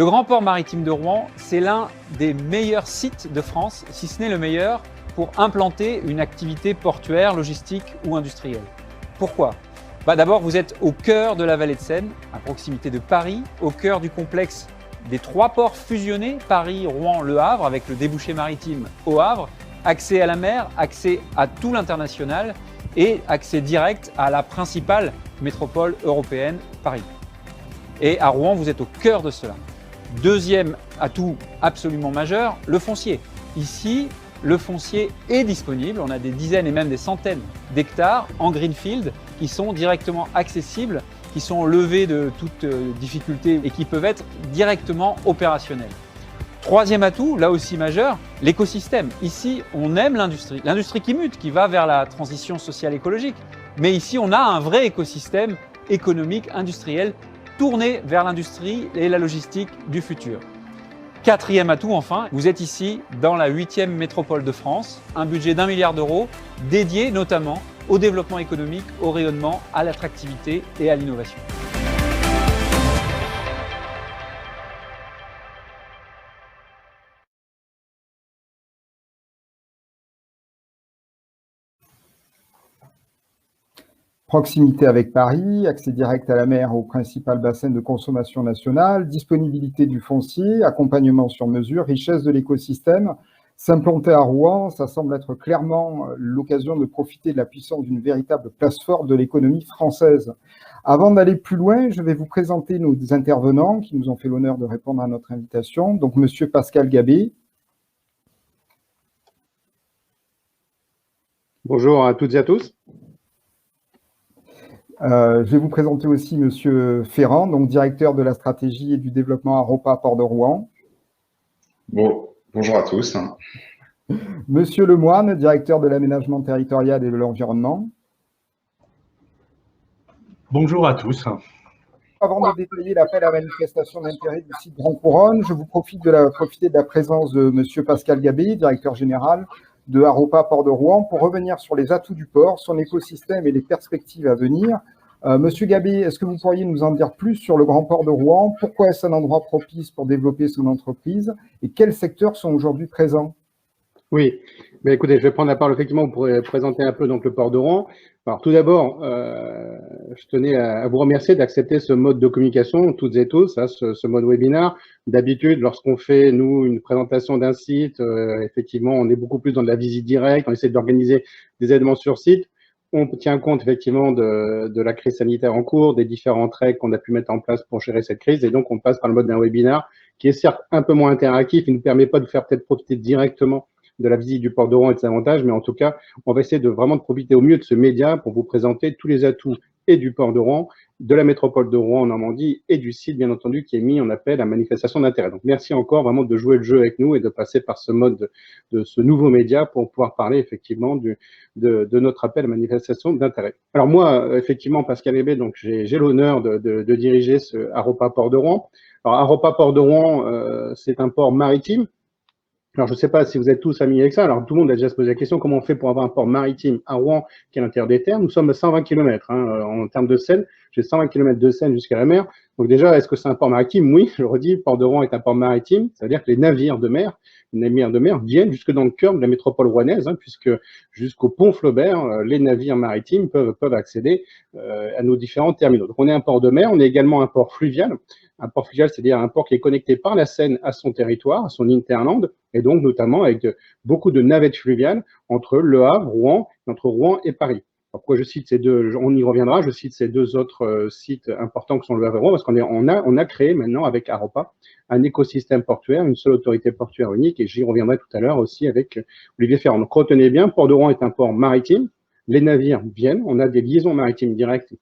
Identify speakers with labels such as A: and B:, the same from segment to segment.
A: Le Grand Port Maritime de Rouen, c'est l'un des meilleurs sites de France, si ce n'est le meilleur, pour implanter une activité portuaire, logistique ou industrielle. Pourquoi ? D'abord, vous êtes au cœur de la vallée de Seine, à proximité de Paris, au cœur du complexe des 3 ports fusionnés, Paris, Rouen, Le Havre, avec le débouché maritime au Havre, accès à la mer, accès à tout l'international et accès direct à la principale métropole européenne, Paris. Et à Rouen, vous êtes au cœur de cela. Deuxième atout absolument majeur, le foncier. Ici, le foncier est disponible. On a des dizaines et même des centaines d'hectares en greenfield qui sont directement accessibles, qui sont levés de toute difficulté et qui peuvent être directement opérationnels. Troisième atout, là aussi majeur, l'écosystème. Ici, on aime l'industrie. L'industrie qui mute, qui va vers la transition sociale écologique. Mais ici, on a un vrai écosystème économique, industriel, tourné vers l'industrie et la logistique du futur. Quatrième atout enfin, vous êtes ici dans la 8e métropole de France, un budget d'1 milliard d'euros dédié notamment au développement économique, au rayonnement, à l'attractivité et à l'innovation.
B: Proximité avec Paris, accès direct à la mer au principal bassin de consommation nationale, disponibilité du foncier, accompagnement sur mesure, richesse de l'écosystème. S'implanter à Rouen, ça semble être clairement l'occasion de profiter de la puissance d'une véritable place forte de l'économie française. Avant d'aller plus loin, je vais vous présenter nos intervenants qui nous ont fait l'honneur de répondre à notre invitation. Donc, Monsieur Pascal Gabé.
C: Bonjour à toutes et à tous.
B: Je vais vous présenter aussi Monsieur Ferrand, donc directeur de la stratégie et du développement Aropa Port de Rouen.
D: Bonjour à tous.
B: Monsieur Lemoine, directeur de l'aménagement territorial et de l'environnement.
E: Bonjour à tous.
B: Avant de détailler l'appel à manifestation d'intérêt du site Grand Couronne, je vous profite de la présence de Monsieur Pascal Gabé, directeur général de Aropa Port de Rouen, pour revenir sur les atouts du port, son écosystème et les perspectives à venir. Monsieur Gabé, est-ce que vous pourriez nous en dire plus sur le Grand Port de Rouen? Pourquoi est-ce un endroit propice pour développer son entreprise et quels secteurs sont aujourd'hui présents?
C: Oui, mais écoutez, je vais prendre la parole effectivement pour présenter un peu donc le port de Rouen. Alors tout d'abord, je tenais à vous remercier d'accepter ce mode de communication, toutes et tous, ce mode webinaire. D'habitude, lorsqu'on fait, nous, une présentation d'un site, effectivement, on est beaucoup plus dans de la visite directe, on essaie d'organiser des événements sur site. On tient compte effectivement de la crise sanitaire en cours, des différentes règles qu'on a pu mettre en place pour gérer cette crise, et donc on passe par le mode d'un webinaire qui est certes un peu moins interactif, il ne nous permet pas de faire peut-être profiter directement de la visite du port de Rouen et de ses avantages, mais en tout cas, on va essayer de vraiment profiter au mieux de ce média pour vous présenter tous les atouts et du port de Rouen, de la métropole de Rouen en Normandie et du site, bien entendu, qui est mis en appel à manifestation d'intérêt. Donc, merci encore vraiment de jouer le jeu avec nous et de passer par ce mode de ce nouveau média pour pouvoir parler effectivement de notre appel à manifestation d'intérêt. Alors moi, effectivement, Pascal Gabé, donc j'ai l'honneur de diriger ce Aropa Port de Rouen. Alors, Aropa Port de Rouen, c'est un port maritime. Alors, je ne sais pas si vous êtes tous familiers avec ça. Alors, tout le monde a déjà se posé la question, comment on fait pour avoir un port maritime à Rouen qui est à l'intérieur des terres? Nous sommes à 120 km en termes de Seine. J'ai 120 km de Seine jusqu'à la mer. Donc déjà, est-ce que c'est un port maritime? Oui, je le redis, le port de Rouen est un port maritime. Ça veut dire que les navires de mer viennent jusque dans le cœur de la métropole rouennaise, puisque jusqu'au pont Flaubert, les navires maritimes peuvent accéder à nos différents terminaux. Donc, on est un port de mer, on est également un port fluvial. Un port fluvial, c'est-à-dire un port qui est connecté par la Seine à son territoire, à son hinterland, et donc notamment avec beaucoup de navettes fluviales entre Le Havre, Rouen, entre Rouen et Paris. Alors, pourquoi je cite ces deux? On y reviendra. Je cite ces deux autres sites importants que sont Le Havre et Rouen, parce qu'on a créé maintenant avec Aropa un écosystème portuaire, une seule autorité portuaire unique, et j'y reviendrai tout à l'heure aussi avec Olivier Ferrand. Donc retenez bien, Port de Rouen est un port maritime. Les navires viennent. On a des liaisons maritimes directes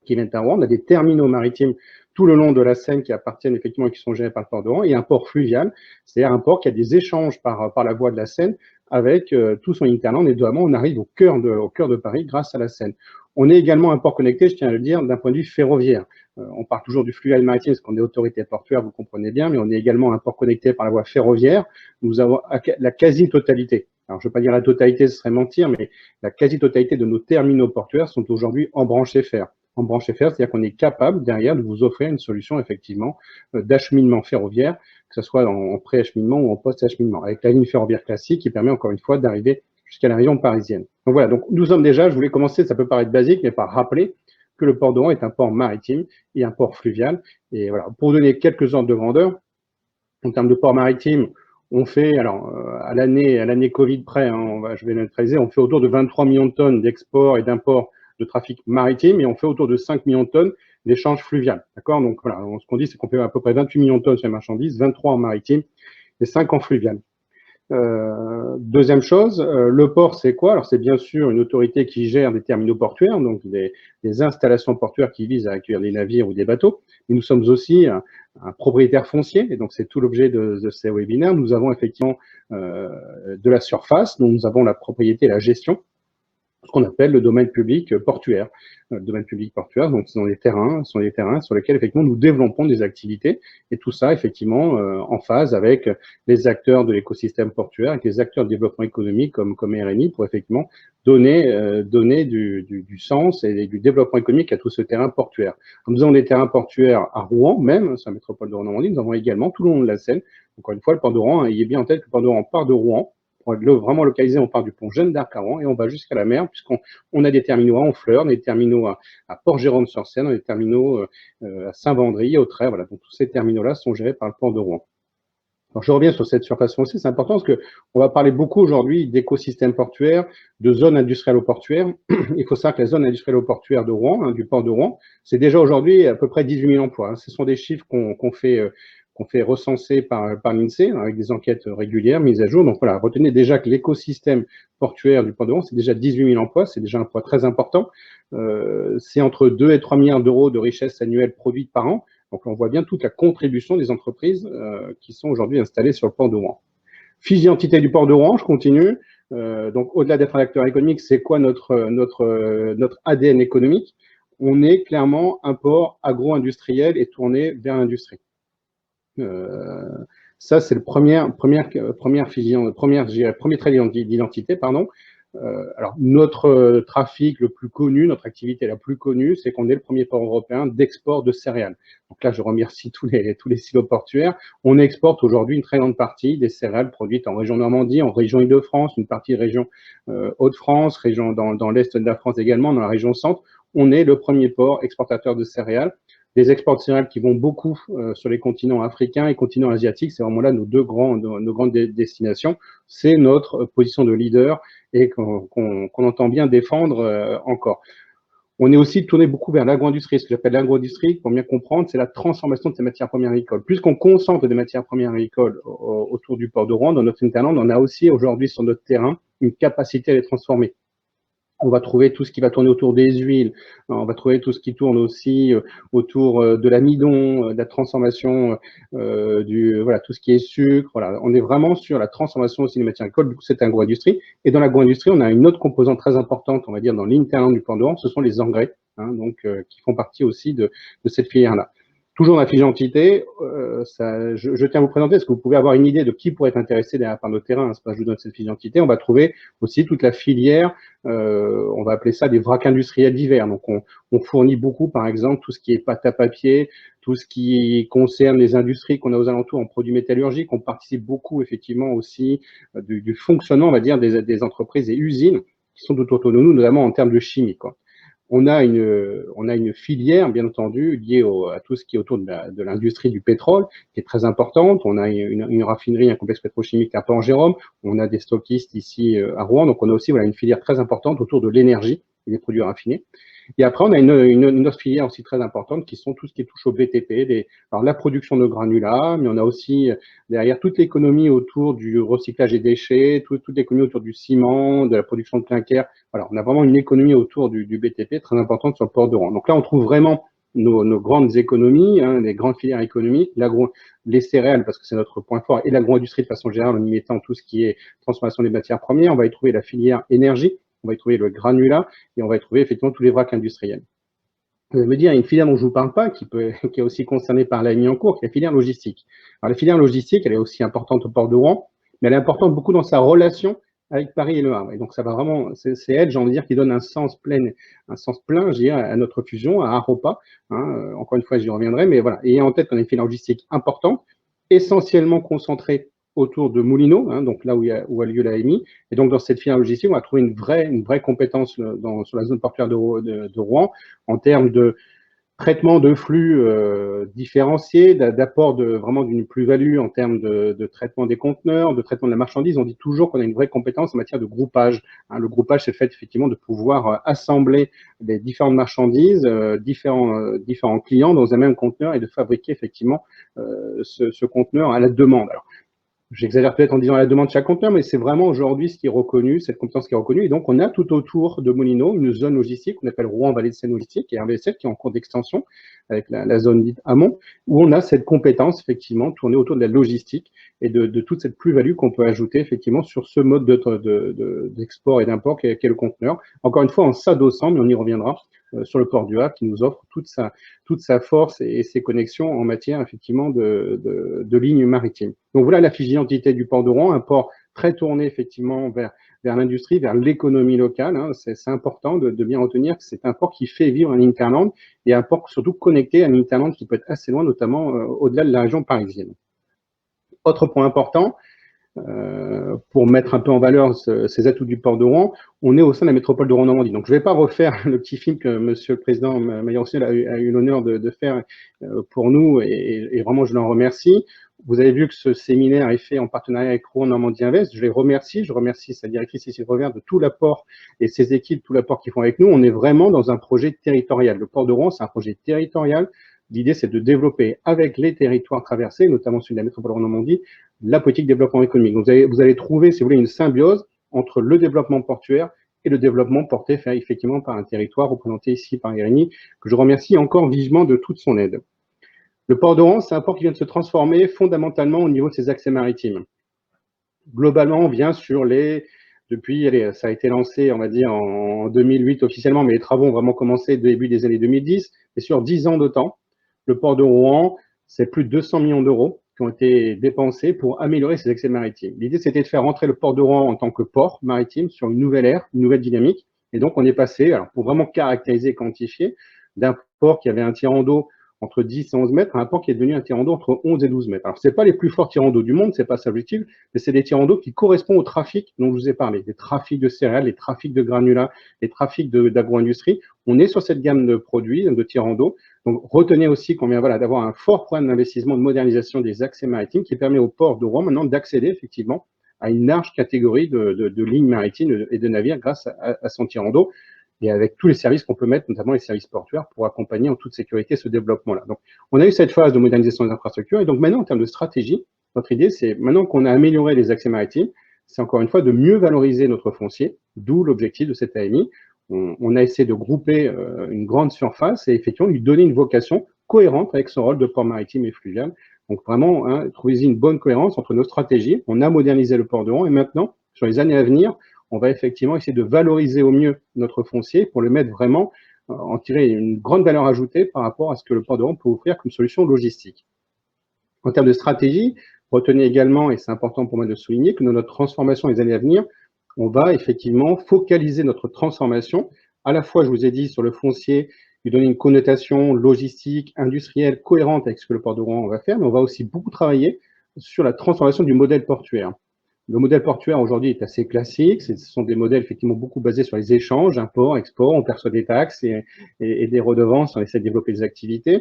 C: qui viennent à Rouen. On a des terminaux maritimes tout le long de la Seine qui appartiennent effectivement et qui sont gérés par le port de Rouen, et un port fluvial, c'est-à-dire un port qui a des échanges par la voie de la Seine avec tout son hinterland, et notamment on arrive au cœur de Paris grâce à la Seine. On est également un port connecté, je tiens à le dire, d'un point de vue ferroviaire. On parle toujours du fluvial maritime parce qu'on est autorité portuaire, vous comprenez bien, mais on est également un port connecté par la voie ferroviaire. Nous avons la quasi-totalité. Alors, je ne veux pas dire la totalité, ce serait mentir, mais la quasi-totalité de nos terminaux portuaires sont aujourd'hui embranchés fer. en branché fer, c'est-à-dire qu'on est capable derrière de vous offrir une solution effectivement d'acheminement ferroviaire, que ce soit en pré-acheminement ou en post-acheminement, avec la ligne ferroviaire classique qui permet encore une fois d'arriver jusqu'à la région parisienne. Donc voilà, donc nous sommes déjà, je voulais commencer, ça peut paraître basique, mais par rappeler que le port de Rouen est un port maritime et un port fluvial. Et voilà, pour donner quelques ordres de grandeur, en termes de port maritime, on fait, alors à l'année Covid près, hein, je vais neutraliser, on fait autour de 23 millions de tonnes d'export et d'import de trafic maritime et on fait autour de 5 millions de tonnes d'échange fluvial. D'accord? Donc voilà, ce qu'on dit, c'est qu'on fait à peu près 28 millions de tonnes sur les marchandises, 23 en maritime et 5 en fluvial. Deuxième chose, le port, c'est quoi? Alors, c'est bien sûr une autorité qui gère des terminaux portuaires, donc des installations portuaires qui visent à accueillir des navires ou des bateaux. Mais nous sommes aussi un propriétaire foncier, et donc c'est tout l'objet de ces webinaires. Nous avons effectivement de la surface, dont nous avons la propriété et la gestion, ce qu'on appelle le domaine public portuaire. Le domaine public portuaire, donc ce sont des terrains sur lesquels effectivement nous développons des activités et tout ça effectivement en phase avec les acteurs de l'écosystème portuaire, avec les acteurs de développement économique comme RNI pour effectivement donner du sens et du développement économique à tout ce terrain portuaire. Nous avons des terrains portuaires à Rouen, même, c'est la métropole de Rouen-Normandie, nous avons également tout le long de la Seine. Encore une fois, le port de Rouen, il est bien en tête que le port de Rouen part de Rouen. Pour être vraiment localisé, on part du pont Jeanne d'Arc à Rouen et on va jusqu'à la mer, puisqu'on a des terminaux à Honfleur, des terminaux à Port-Jérôme-sur-Seine, des terminaux à Saint-Vendry, au Trèves. Voilà. Donc tous ces terminaux-là sont gérés par le port de Rouen. Alors, je reviens sur cette surface foncière, c'est important parce que on va parler beaucoup aujourd'hui d'écosystème portuaire, de zones industrielles-portuaires. Il faut savoir que la zone industrielle-portuaire de Rouen, hein, du port de Rouen, c'est déjà aujourd'hui à peu près 18 000 emplois. Hein. Ce sont des chiffres qu'on fait recenser par l'INSEE, avec des enquêtes régulières, mises à jour. Donc voilà, retenez déjà que l'écosystème portuaire du port de Rouen, c'est déjà 18 000 emplois, c'est déjà un poids très important. C'est entre 2 et 3 milliards d'euros de richesse annuelle produite par an. Donc on voit bien toute la contribution des entreprises qui sont aujourd'hui installées sur le port de Rouen. Fiche d'identité du port de Rouen, je continue. Donc au-delà d'être un acteur économique, c'est quoi notre ADN économique? On est clairement un port agro-industriel et tourné vers l'industrie. Ça, c'est le premier trait d'identité, pardon. Alors, notre trafic le plus connu, notre activité la plus connue, c'est qu'on est le premier port européen d'export de céréales. Donc là, je remercie tous les silos portuaires. On exporte aujourd'hui une très grande partie des céréales produites en région Normandie, en région Île-de-France, une partie région Hauts-de-France, région dans l'est de la France également, dans la région centre. On est le premier port exportateur de céréales. Des exports de céréales qui vont beaucoup sur les continents africains et continents asiatiques. C'est vraiment là nos grandes destinations. C'est notre position de leader et qu'on entend bien défendre encore. On est aussi tourné beaucoup vers l'agro-industrie. Ce que j'appelle l'agro-industrie, pour bien comprendre, c'est la transformation de ces matières premières agricoles. Puisqu'on concentre des matières premières agricoles autour du port de Rouen, dans notre hinterland, on a aussi aujourd'hui sur notre terrain une capacité à les transformer. On va trouver tout ce qui va tourner autour des huiles, on va trouver tout ce qui tourne aussi autour de l'amidon, de la transformation, voilà, tout ce qui est sucre. Voilà, on est vraiment sur la transformation aussi des matières agricoles. Du coup, c'est agro-industrie. Et dans l'agro-industrie, on a une autre composante très importante, on va dire, dans l'interland du port de Rouen, ce sont les engrais, hein, donc qui font partie aussi de cette filière-là. Toujours dans la fiche d'identité, je tiens à vous présenter, est-ce que vous pouvez avoir une idée de qui pourrait être intéressé derrière par nos terrains, c'est pas je vous donne cette fiche d'identité, on va trouver aussi toute la filière, on va appeler ça des vracs industriels divers. Donc on fournit beaucoup, par exemple, tout ce qui est pâte à papier, tout ce qui concerne les industries qu'on a aux alentours en produits métallurgiques. On participe beaucoup, effectivement, aussi du fonctionnement, on va dire, des entreprises et usines qui sont tout autour de nous, notamment en termes de chimie, quoi. On a une filière, bien entendu, liée à tout ce qui est autour de l'industrie du pétrole, qui est très importante. On a une raffinerie, un complexe pétrochimique à Port-Jérôme. On a des stockistes ici à Rouen. Donc, on a aussi une filière très importante autour de l'énergie et des produits raffinés. Et après, on a une autre filière aussi très importante qui sont tout ce qui touche au BTP, alors la production de granulats, mais on a aussi derrière toute l'économie autour du recyclage des déchets, toute l'économie autour du ciment, de la production de clinker. Voilà, on a vraiment une économie autour du BTP très importante sur le port de Rouen. Donc là, on trouve vraiment nos grandes économies, hein, les grandes filières économiques, les céréales, parce que c'est notre point fort, et l'agro-industrie de façon générale, en y mettant tout ce qui est transformation des matières premières. On va y trouver la filière énergie, on va y trouver le granulat, et on va y trouver effectivement tous les vracs industriels. Vous allez me dire, il y a une filière dont je ne vous parle pas, qui est aussi concernée par l'AMI en cours, qui est la filière logistique. Alors la filière logistique, elle est aussi importante au port de Rouen, mais elle est importante beaucoup dans sa relation avec Paris et Le Havre. Et donc, ça va vraiment, c'est elle, j'ai envie de dire, qui donne un sens plein, je dirais, à notre fusion, à Aropa. Encore une fois, j'y reviendrai, mais voilà. Et en tête qu'on a une filière logistique importante, essentiellement concentrée autour de Moulineaux, donc là où a lieu l'AMI. Et donc, dans cette filière logistique, on va trouver une vraie compétence sur la zone portuaire de Rouen en termes de traitement de flux différenciés, d'apport vraiment d'une plus-value en termes de traitement des conteneurs, de traitement de la marchandise. On dit toujours qu'on a une vraie compétence en matière de groupage. Le groupage, c'est le fait effectivement de pouvoir assembler les différentes marchandises, différents clients dans un même conteneur et de fabriquer effectivement ce conteneur à la demande. Alors, j'exagère peut-être en disant à la demande de chaque conteneur, mais c'est vraiment aujourd'hui ce qui est reconnu, cette compétence qui est reconnue. Et donc, on a tout autour de Moulineaux une zone logistique qu'on appelle Rouen-Vallée de Seine Logistique, et RVSL qui est en cours d'extension avec la zone dite amont, où on a cette compétence effectivement tournée autour de la logistique et de toute cette plus-value qu'on peut ajouter effectivement sur ce mode d'export et d'import qu'est le conteneur. Encore une fois, en s'adossant, mais on y reviendra, sur le port du Havre qui nous offre toute sa force et ses connexions en matière effectivement de lignes maritimes. Donc voilà la fiche d'identité du port de Rouen, un port très tourné effectivement vers l'industrie, vers l'économie locale. C'est important de bien retenir que c'est un port qui fait vivre un hinterland et un port surtout connecté à un hinterland qui peut être assez loin, notamment au-delà de la région parisienne. Autre point important, pour mettre un peu en valeur ces atouts du port de Rouen, on est au sein de la métropole de Rouen-Normandie. Donc, je ne vais pas refaire le petit film que Monsieur le Président Maillard-Rossignol a eu l'honneur de faire pour nous, et vraiment, je l'en remercie. Vous avez vu que ce séminaire est fait en partenariat avec Rouen-Normandie Invest. Je les remercie. Je remercie sa directrice Cécile Revert de tout l'apport et ses équipes, tout l'apport qu'ils font avec nous. On est vraiment dans un projet territorial. Le port de Rouen, c'est un projet territorial. L'idée, c'est de développer avec les territoires traversés, notamment celui de la métropole Rouen-Normandie, la politique de développement économique. Donc, vous allez trouver, si vous voulez, une symbiose entre le développement portuaire et le développement porté effectivement par un territoire représenté ici par Irénie, que je remercie encore vivement de toute son aide. Le port de Rouen, c'est un port qui vient de se transformer fondamentalement au niveau de ses accès maritimes. Globalement, on vient ça a été lancé, on va dire, en 2008 officiellement, mais les travaux ont vraiment commencé début des années 2010, et sur 10 ans de temps, le port de Rouen, c'est plus de 200 millions d'euros qui ont été dépensés pour améliorer ses accès maritimes. L'idée, c'était de faire rentrer le port de Rouen en tant que port maritime sur une nouvelle ère, une nouvelle dynamique. Et donc, on est passé, alors pour vraiment caractériser et quantifier, d'un port qui avait un tirant d'eau entre 10 et 11 mètres à un port qui est devenu un tirant d'eau entre 11 et 12 mètres. Alors, ce n'est pas les plus forts tirants d'eau du monde, ce n'est pas ça l'objectif, mais c'est des tirants d'eau qui correspondent au trafic dont je vous ai parlé, les trafics de céréales, les trafics de granulats, les trafics d'agro-industrie. On est sur cette gamme de produits, de tirants d'eau. Donc, retenez aussi qu'on vient d'avoir un fort programme d'investissement, de modernisation des accès maritimes qui permet au port de Rouen maintenant d'accéder effectivement à une large catégorie de lignes maritimes et de navires grâce à son tirant d'eau et avec tous les services qu'on peut mettre, notamment les services portuaires, pour accompagner en toute sécurité ce développement-là. Donc, on a eu cette phase de modernisation des infrastructures et donc maintenant, en termes de stratégie, notre idée, c'est maintenant qu'on a amélioré les accès maritimes, c'est encore une fois de mieux valoriser notre foncier, d'où l'objectif de cette AMI. On a essayé de grouper une grande surface et effectivement lui donner une vocation cohérente avec son rôle de port maritime et fluvial. Donc vraiment, trouvez-y une bonne cohérence entre nos stratégies. On a modernisé le port de Rouen et maintenant, sur les années à venir, on va effectivement essayer de valoriser au mieux notre foncier pour le mettre vraiment, en tirer une grande valeur ajoutée par rapport à ce que le port de Rouen peut offrir comme solution logistique. En termes de stratégie, retenez également, et c'est important pour moi de souligner, que dans notre transformation les années à venir, on va effectivement focaliser notre transformation, à la fois, je vous ai dit, sur le foncier, lui donner une connotation logistique, industrielle, cohérente avec ce que le port de Rouen va faire, mais on va aussi beaucoup travailler sur la transformation du modèle portuaire. Le modèle portuaire aujourd'hui est assez classique, ce sont des modèles effectivement beaucoup basés sur les échanges, import, export, on perçoit des taxes et des redevances, on essaie de développer des activités,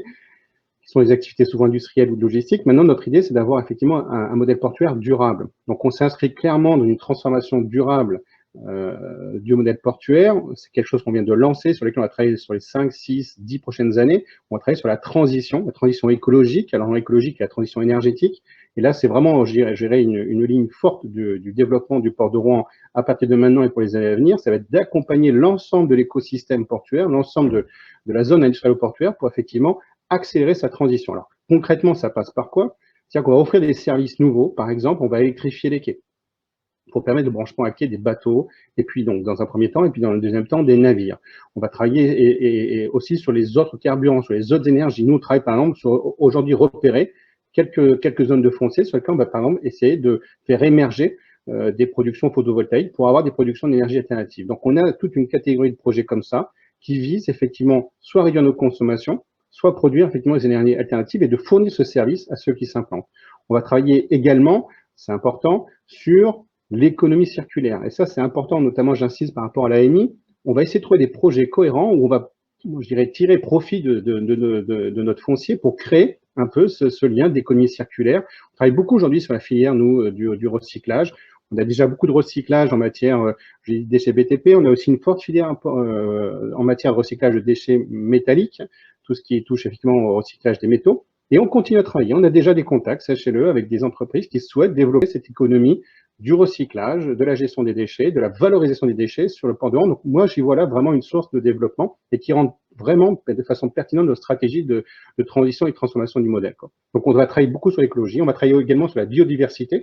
C: qui sont des activités souvent industrielles ou de logistique. Maintenant, notre idée, c'est d'avoir effectivement un modèle portuaire durable. Donc, on s'inscrit clairement dans une transformation durable du modèle portuaire. C'est quelque chose qu'on vient de lancer, sur lequel on va travailler sur les 5, 6, 10 prochaines années. On va travailler sur la transition écologique, alors écologique et la transition énergétique. Et là, c'est vraiment, je dirais, une ligne forte du développement du port de Rouen à partir de maintenant et pour les années à venir. Ça va être d'accompagner l'ensemble de l'écosystème portuaire, l'ensemble de la zone industrielle portuaire pour effectivement accélérer sa transition. Alors, concrètement, ça passe par quoi? C'est-à-dire qu'on va offrir des services nouveaux. Par exemple, on va électrifier les quais pour permettre le branchement à quai des bateaux, et puis donc dans un premier temps, et puis dans le deuxième temps, des navires. On va travailler et aussi sur les autres carburants, sur les autres énergies. Nous, on travaille par exemple sur aujourd'hui repérer quelques zones de foncier sur lesquelles on va par exemple essayer de faire émerger des productions photovoltaïques pour avoir des productions d'énergie alternative. Donc, on a toute une catégorie de projets comme ça qui visent effectivement soit à réduire nos consommations, soit produire effectivement des énergies alternatives et de fournir ce service à ceux qui s'implantent. On va travailler également, c'est important, sur l'économie circulaire. Et ça, c'est important, notamment, j'insiste par rapport à l'AMI. On va essayer de trouver des projets cohérents où on va, je dirais, tirer profit de notre foncier pour créer un peu ce lien d'économie circulaire. On travaille beaucoup aujourd'hui sur la filière, nous, du recyclage. On a déjà beaucoup de recyclage en matière de déchets BTP. On a aussi une forte filière en matière de recyclage de déchets métalliques, tout ce qui touche effectivement au recyclage des métaux. Et on continue à travailler. On a déjà des contacts, sachez-le, avec des entreprises qui souhaitent développer cette économie du recyclage, de la gestion des déchets, de la valorisation des déchets sur le port de Rouen. Donc moi, j'y vois là vraiment une source de développement et qui rend vraiment de façon pertinente nos stratégies de transition et de transformation du modèle, quoi. Donc on va travailler beaucoup sur l'écologie. On va travailler également sur la biodiversité.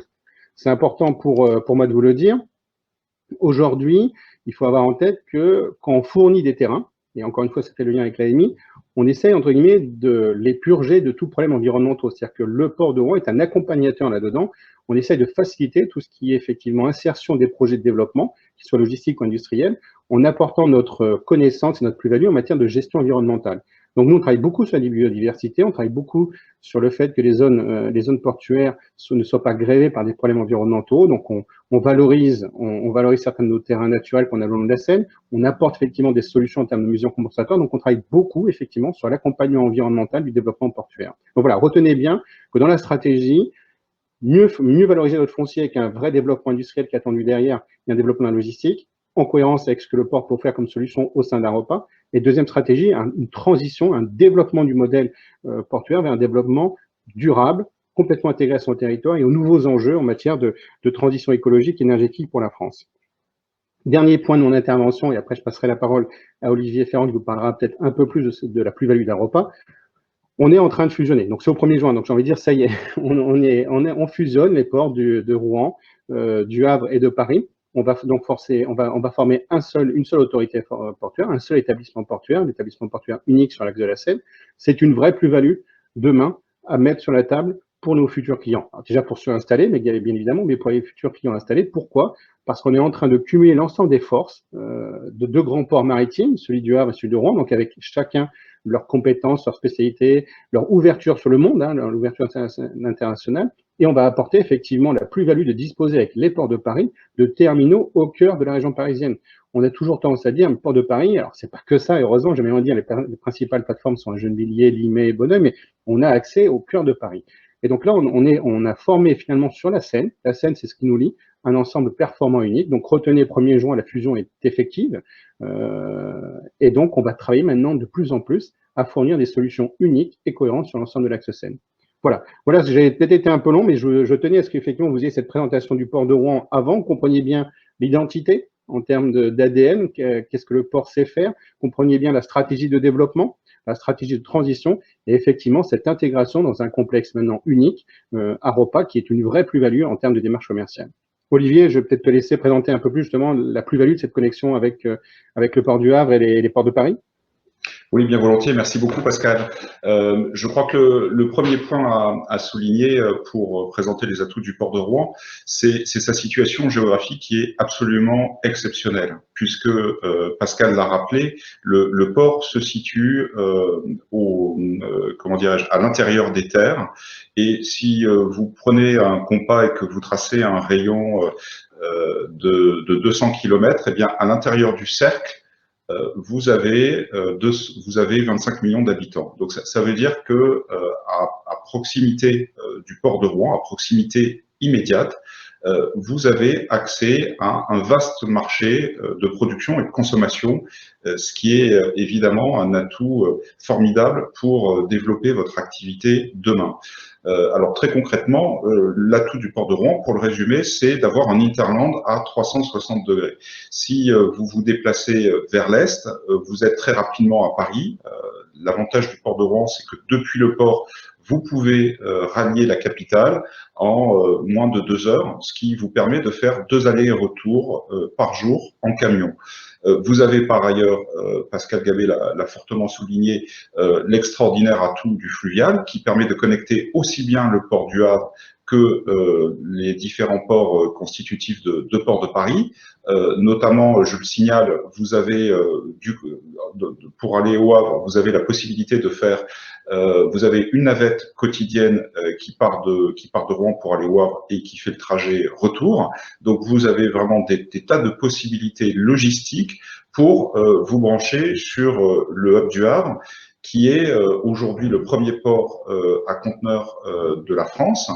C: C'est important pour moi de vous le dire. Aujourd'hui, il faut avoir en tête que quand on fournit des terrains, et encore une fois, ça fait le lien avec l'AMI, on essaye, entre guillemets, de les purger de tout problème environnemental. C'est-à-dire que le port de Rouen est un accompagnateur là-dedans. On essaye de faciliter tout ce qui est effectivement insertion des projets de développement, qu'ils soient logistiques ou industriels, en apportant notre connaissance et notre plus-value en matière de gestion environnementale. Donc nous, on travaille beaucoup sur la biodiversité, on travaille beaucoup sur le fait que les zones portuaires ne soient pas grévées par des problèmes environnementaux. Donc on valorise certains de nos terrains naturels qu'on a le long de la Seine. On apporte effectivement des solutions en termes de mesures compensatoires. Donc on travaille beaucoup effectivement sur l'accompagnement environnemental du développement portuaire. Donc voilà, retenez bien que dans la stratégie, mieux valoriser notre foncier avec un vrai développement industriel qui est attendu derrière et un développement logistique, en cohérence avec ce que le port peut faire comme solution au sein d'Aropa. Et deuxième stratégie, une transition, un développement du modèle portuaire vers un développement durable, complètement intégré à son territoire et aux nouveaux enjeux en matière de transition écologique et énergétique pour la France. Dernier point de mon intervention, et après je passerai la parole à Olivier Ferrand qui vous parlera peut-être un peu plus de la plus-value d'Aropa. On est en train de fusionner, donc c'est au 1er juin, donc j'ai envie de dire, ça y est, on fusionne les ports de Rouen, du Havre et de Paris. On va donc on va former une seule autorité portuaire, un seul établissement portuaire, l'établissement portuaire unique sur l'axe de la Seine. C'est une vraie plus-value demain à mettre sur la table pour nos futurs clients. Alors déjà pour ceux installés, mais bien évidemment, mais pour les futurs clients installés. Pourquoi? Parce qu'on est en train de cumuler l'ensemble des forces de deux grands ports maritimes, celui du Havre et celui de Rouen, donc avec chacun leurs compétences, leurs spécialités, leur ouverture sur le monde, l'ouverture internationale. Et on va apporter effectivement la plus-value de disposer avec les ports de Paris de terminaux au cœur de la région parisienne. On a toujours tendance à dire, le port de Paris, alors c'est pas que ça, heureusement, j'aime bien dire, les principales plateformes sont à Gennevilliers, Limay et Bonneuil, mais on a accès au cœur de Paris. Et donc là, on a formé finalement sur la Seine. La Seine, c'est ce qui nous lie, un ensemble performant unique. Donc retenez, 1er juin, la fusion est effective. Et donc, on va travailler maintenant de plus en plus à fournir des solutions uniques et cohérentes sur l'ensemble de l'axe Seine. Voilà, j'ai peut-être été un peu long, mais je tenais à ce qu'effectivement vous ayez cette présentation du port de Rouen avant, compreniez bien l'identité en termes d'ADN, qu'est-ce que le port sait faire, compreniez bien la stratégie de développement, la stratégie de transition, et effectivement cette intégration dans un complexe maintenant unique, Aropa, qui est une vraie plus-value en termes de démarche commerciale. Olivier, je vais peut-être te laisser présenter un peu plus justement la plus-value de cette connexion avec le port du Havre et les ports de Paris.
D: Oui, bien volontiers. Merci beaucoup, Pascal. Je crois que le premier point à souligner pour présenter les atouts du port de Rouen, c'est sa situation géographique qui est absolument exceptionnelle, puisque Pascal l'a rappelé, le port se situe comment dirais-je, à l'intérieur des terres. Et si vous prenez un compas et que vous tracez un rayon de 200 km, eh bien, à l'intérieur du cercle, vous avez 25 millions d'habitants. Donc ça veut dire que à proximité du port de Rouen, à proximité immédiate, vous avez accès à un vaste marché de production et de consommation, ce qui est évidemment un atout formidable pour développer votre activité demain. Alors très concrètement, l'atout du port de Rouen, pour le résumer, c'est d'avoir un hinterland à 360 degrés. Si vous vous déplacez vers l'est, vous êtes très rapidement à Paris. L'avantage du port de Rouen, c'est que depuis le port, vous pouvez rallier la capitale en moins de 2 heures, ce qui vous permet de faire 2 allers et retours par jour en camion. Vous avez par ailleurs, Pascal Gabé l'a fortement souligné, l'extraordinaire atout du fluvial qui permet de connecter aussi bien le port du Havre que les différents ports constitutifs de Port de Paris. Notamment, je le signale, vous avez, pour aller au Havre, vous avez la possibilité de faire, vous avez une navette quotidienne qui part de Rouen pour aller au Havre et qui fait le trajet retour. Donc, vous avez vraiment des tas de possibilités logistiques pour vous brancher sur le hub du Havre, qui est aujourd'hui le premier port à conteneurs de la France.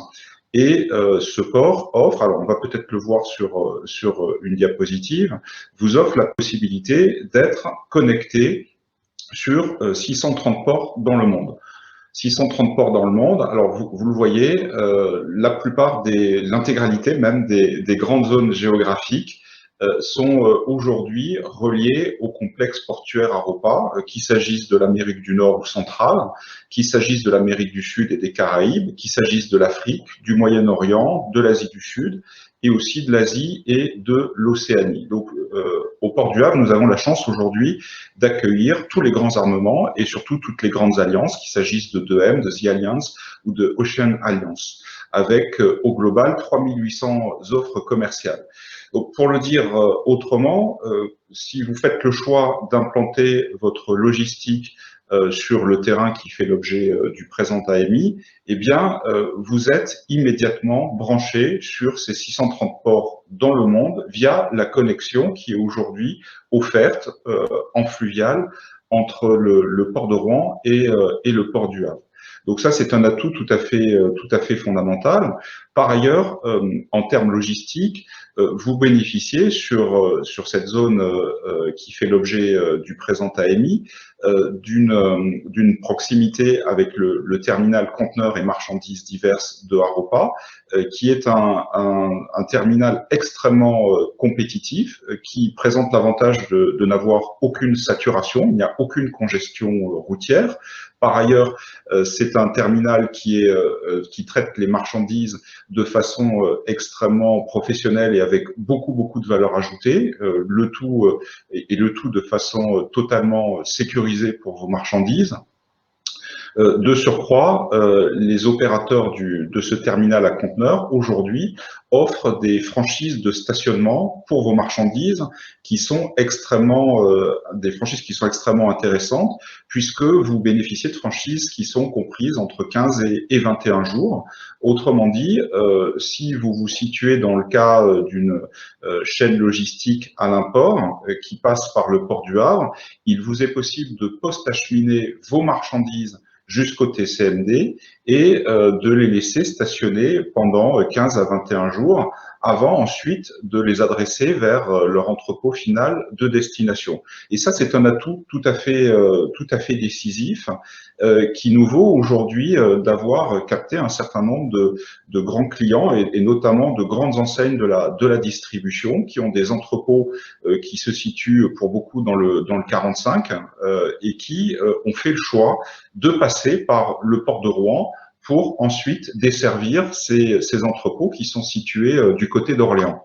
D: Et ce port offre, alors on va peut-être le voir sur une diapositive, vous offre la possibilité d'être connecté sur 630 ports dans le monde. 630 ports dans le monde, alors vous le voyez, la plupart l'intégralité même des grandes zones géographiques sont aujourd'hui reliés au complexe portuaire Aropa, qu'il s'agisse de l'Amérique du Nord ou centrale, qu'il s'agisse de l'Amérique du Sud et des Caraïbes, qu'il s'agisse de l'Afrique, du Moyen-Orient, de l'Asie du Sud, et aussi de l'Asie et de l'Océanie. Donc, au port du Havre, nous avons la chance aujourd'hui d'accueillir tous les grands armements et surtout toutes les grandes alliances, qu'il s'agisse de 2M, de The Alliance ou de Ocean Alliance, avec au global 3800 offres commerciales. Donc, pour le dire autrement, si vous faites le choix d'implanter votre logistique sur le terrain qui fait l'objet du présent AMI, eh bien, vous êtes immédiatement branché sur ces 630 ports dans le monde via la connexion qui est aujourd'hui offerte en fluvial entre le port de Rouen et le port du Havre. Donc ça, c'est un atout tout à fait fondamental. Par ailleurs, en termes logistiques, vous bénéficiez sur cette zone qui fait l'objet du présent AMI d'une proximité avec le terminal conteneurs et marchandises diverses de Aropa, qui est un terminal extrêmement compétitif, qui présente l'avantage de n'avoir aucune saturation, il n'y a aucune congestion routière. Par ailleurs, c'est un terminal qui traite les marchandises de façon extrêmement professionnelle et avec beaucoup de valeur ajoutée, le tout de façon totalement sécurisée pour vos marchandises. De surcroît, les opérateurs de ce terminal à conteneurs aujourd'hui offrent des franchises de stationnement pour vos marchandises qui sont extrêmement intéressantes puisque vous bénéficiez de franchises qui sont comprises entre 15 et 21 jours. Autrement dit, si vous vous situez dans le cas d'une chaîne logistique à l'import qui passe par le port du Havre, il vous est possible de post-acheminer vos marchandises jusqu'au TCMD et de les laisser stationner pendant 15 à 21 jours avant ensuite de les adresser vers leur entrepôt final de destination. Et ça, c'est un atout tout à fait décisif qui nous vaut aujourd'hui d'avoir capté un certain nombre de grands clients et notamment de grandes enseignes de la distribution qui ont des entrepôts qui se situent pour beaucoup dans le 45 et qui ont fait le choix de passer par le port de Rouen pour ensuite desservir ces entrepôts qui sont situés du côté d'Orléans.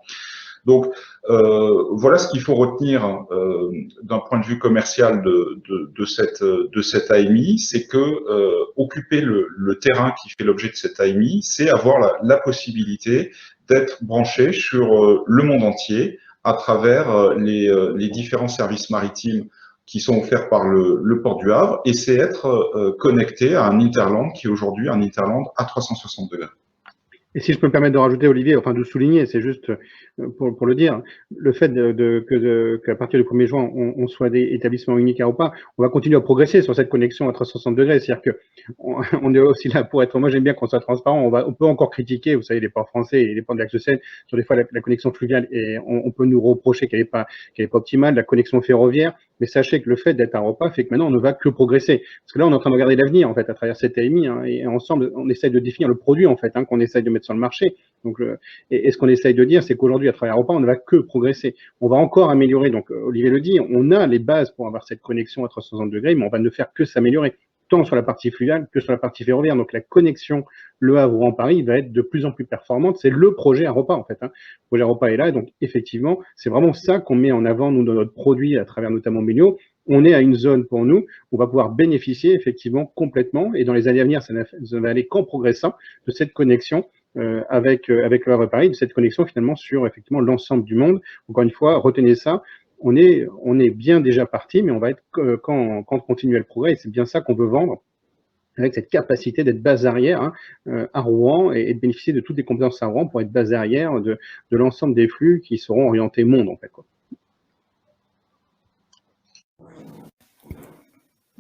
D: Donc, voilà ce qu'il faut retenir d'un point de vue commercial de cette AMI, c'est que occuper le terrain qui fait l'objet de cette AMI, c'est avoir la possibilité d'être branché sur le monde entier à travers les différents services maritimes qui sont offerts par le port du Havre, et c'est être connecté à un hinterland qui est aujourd'hui un hinterland à 360 degrés.
C: Et si je peux me permettre de rajouter, Olivier, enfin de souligner, c'est juste pour le dire, le fait qu'à partir du 1er juin, on soit des établissements uniques à Aropa, on va continuer à progresser sur cette connexion à 360 degrés. C'est-à-dire que on est aussi là pour être, moi j'aime bien qu'on soit transparent, on peut encore critiquer, vous savez, les ports français et les ports de l'Axe de Seine, sur des fois la connexion fluviale, et on peut nous reprocher qu'elle n'est pas optimale, la connexion ferroviaire, mais sachez que le fait d'être à Aropa fait que maintenant on ne va que progresser. Parce que là, on est en train de regarder l'avenir, en fait, à travers cette AMI, hein, et ensemble, on essaye de définir le produit, en fait, hein, qu'on essaye de mettre sur le marché. Donc, et ce qu'on essaye de dire, c'est qu'aujourd'hui, à travers Aropa, on ne va que progresser. On va encore améliorer. Donc, Olivier le dit, on a les bases pour avoir cette connexion à 360 degrés, mais on va ne faire que s'améliorer. tant sur la partie fluviale que sur la partie ferroviaire. Donc la connexion Le Havre-Rouen-Paris va être de plus en plus performante. C'est le projet Aropa en fait. Le projet Aropa est là, et donc effectivement, c'est vraiment ça qu'on met en avant nous dans notre produit à travers notamment Melio. On est à une zone pour nous où on va pouvoir bénéficier effectivement complètement, et dans les années à venir, ça ne va aller qu'en progressant de cette connexion avec Le Havre-Paris, de cette connexion finalement sur effectivement l'ensemble du monde. Encore une fois, retenez ça. On est bien déjà parti, mais on va être quand continuer le progrès, et c'est bien ça qu'on veut vendre, avec cette capacité d'être base arrière à Rouen, et de bénéficier de toutes les compétences à Rouen pour être base arrière de l'ensemble des flux qui seront orientés monde en fait, quoi.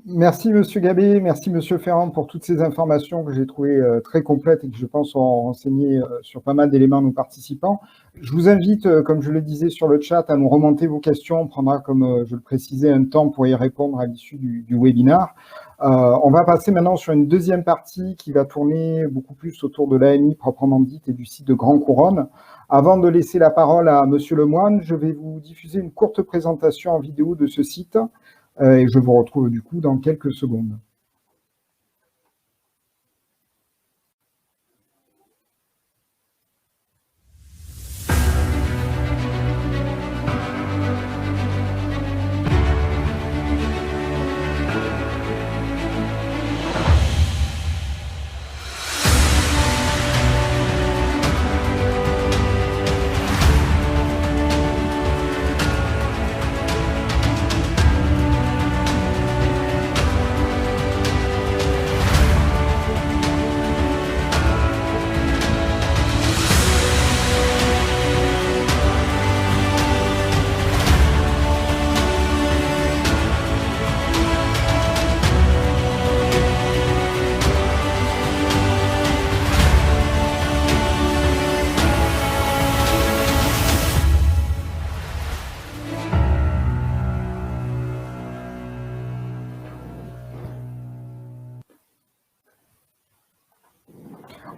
B: Merci Monsieur Gabé, merci Monsieur Ferrand pour toutes ces informations que j'ai trouvées très complètes et que je pense ont renseigné sur pas mal d'éléments nos participants. Je vous invite, comme je le disais sur le chat, à nous remonter vos questions. On prendra, comme je le précisais, un temps pour y répondre à l'issue du webinaire. On va passer maintenant sur une deuxième partie qui va tourner beaucoup plus autour de l'AMI proprement dite et du site de Grand Couronne. Avant de laisser la parole à Monsieur Lemoine, je vais vous diffuser une courte présentation en vidéo de ce site. Et je vous retrouve du coup dans quelques secondes.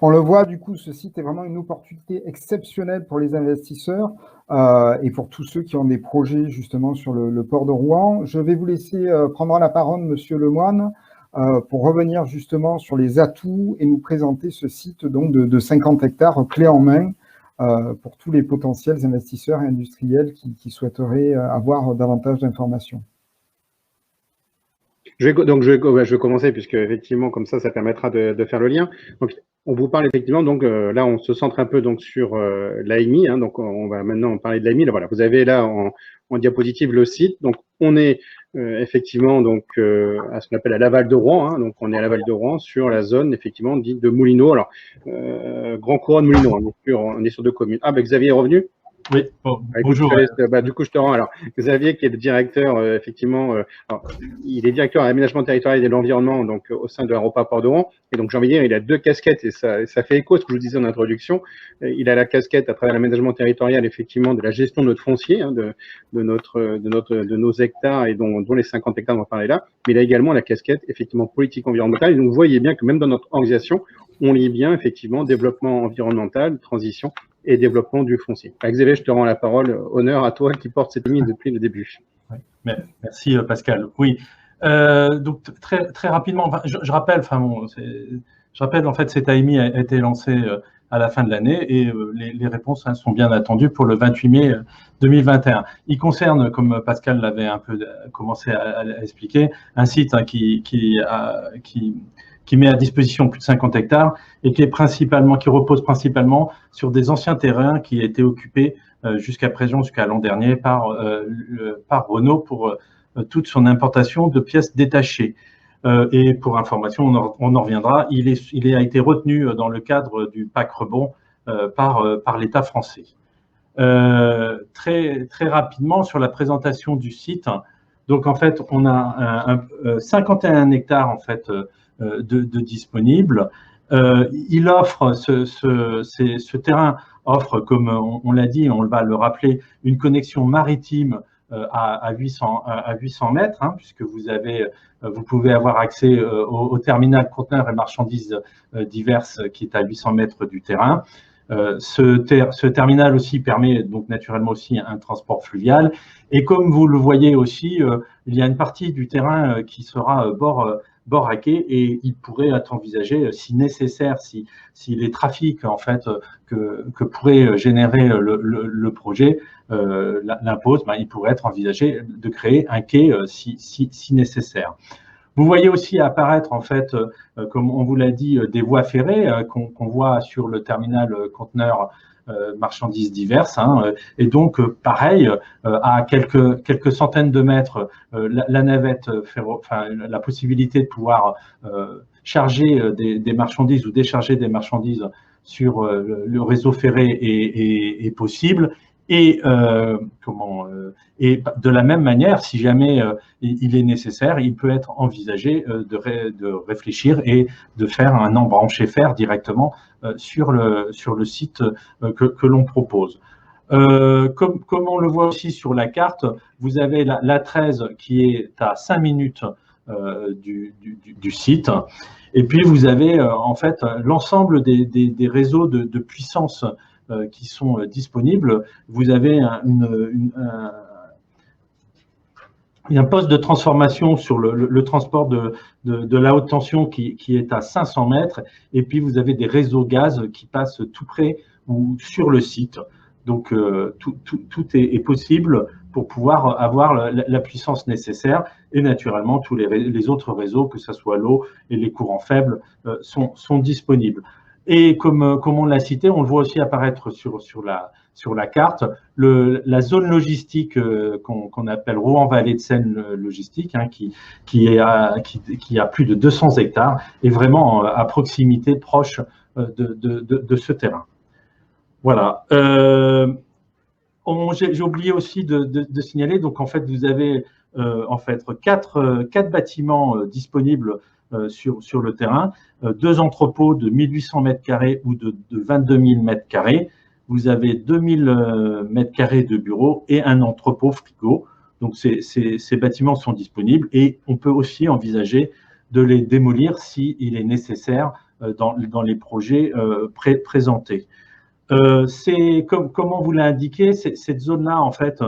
B: On le voit, du coup, ce site est vraiment une opportunité exceptionnelle pour les investisseurs et pour tous ceux qui ont des projets justement sur le port de Rouen. Je vais vous laisser prendre la parole, Monsieur Lemoine, pour revenir justement sur les atouts et nous présenter ce site donc de 50 hectares clé en main pour tous les potentiels investisseurs et industriels qui souhaiteraient avoir davantage d'informations.
C: Je vais commencer, puisque effectivement, comme ça permettra de faire le lien. Donc, on vous parle effectivement, donc là, on se centre un peu donc sur l'AMI, donc on va maintenant parler de l'AMI. Voilà, vous avez là en diapositive le site. Donc, on est effectivement donc à ce qu'on appelle à Laval de Rouen. Donc, on est à Laval de Rouen sur la zone effectivement dite de Moulineau. Alors, Grand Couronne Moulineau. On est sur 2 communes. Ah, ben Xavier est revenu.
E: Oui, bonjour.
C: Du coup, je te rends. Alors, Xavier, qui est le directeur, effectivement, il est directeur à l'aménagement territorial et de l'environnement, donc au sein de Aropa Port de Rouen. Et donc, j'ai envie de dire, il a 2 casquettes, et ça fait écho à ce que je vous disais en introduction. Il a la casquette à travers l'aménagement territorial, effectivement, de la gestion de notre foncier, de nos hectares, et dont les 50 hectares dont on parlait là. Mais il a également la casquette, effectivement, politique environnementale. Et donc, vous voyez bien que même dans notre organisation, on lit bien, effectivement, développement environnemental, transition et développement du foncier. Xavier, je te rends la parole. Honneur à toi qui porte cette ligne depuis le début.
E: Oui, merci Pascal. Oui, donc très rapidement, je rappelle en fait cette AMI a été lancée à la fin de l'année et les réponses sont bien attendues pour le 28 mai 2021. Il concerne, comme Pascal l'avait un peu commencé à expliquer, un site qui met à disposition plus de 50 hectares et qui repose principalement sur des anciens terrains qui étaient occupés jusqu'à présent, jusqu'à l'an dernier, par Renault pour toute son importation de pièces détachées. Et pour information, on en reviendra, il a été retenu dans le cadre du PAC Rebond par l'État français. Très rapidement, sur la présentation du site, donc en fait, on a 51 hectares en fait, de disponibles. Il offre, ce terrain offre, comme on l'a dit, on va le rappeler, une connexion maritime à 800 mètres, puisque vous pouvez avoir accès au terminal conteneurs et marchandises diverses qui est à 800 mètres du terrain. Ce terminal aussi permet donc naturellement aussi un transport fluvial. Et comme vous le voyez aussi, il y a une partie du terrain qui sera bord à quai, et il pourrait être envisagé, si nécessaire, si les trafics en fait que pourrait générer le projet l'impose, il pourrait être envisagé de créer un quai si nécessaire. Vous voyez aussi apparaître, en fait, comme on vous l'a dit, des voies ferrées qu'on voit sur le terminal conteneur marchandises diverses. Et donc, pareil, à quelques centaines de mètres, la navette, la possibilité de pouvoir charger des marchandises ou décharger des marchandises sur le réseau ferré est possible. Et de la même manière, si jamais il est nécessaire, il peut être envisagé de réfléchir et de faire un embranché fer directement sur le site que l'on propose. Comme on le voit aussi sur la carte, vous avez l'A13 qui est à 5 minutes du site. Et puis vous avez en fait l'ensemble des réseaux de puissance qui sont disponibles. Vous avez un poste de transformation sur le transport de la haute tension qui est à 500 mètres, et puis vous avez des réseaux gaz qui passent tout près ou sur le site. Donc tout est possible pour pouvoir avoir la puissance nécessaire, et naturellement tous les autres réseaux, que ce soit l'eau et les courants faibles, sont disponibles. Et comme on l'a cité, on le voit aussi apparaître sur la carte, la zone logistique qu'on appelle Rouen-Vallée de Seine logistique, qui a plus de 200 hectares, et vraiment à proximité, proche de ce terrain. Voilà. J'ai oublié aussi de signaler, donc en fait vous avez en fait quatre bâtiments disponibles sur le terrain, 2 entrepôts de 1800 mètres carrés ou de 22 000 mètres carrés. Vous avez 2000 mètres carrés de bureaux et un entrepôt frigo. Donc ces bâtiments sont disponibles, et on peut aussi envisager de les démolir s'il est nécessaire dans les projets présentés. Comme on vous l'a indiqué, cette zone-là, en fait,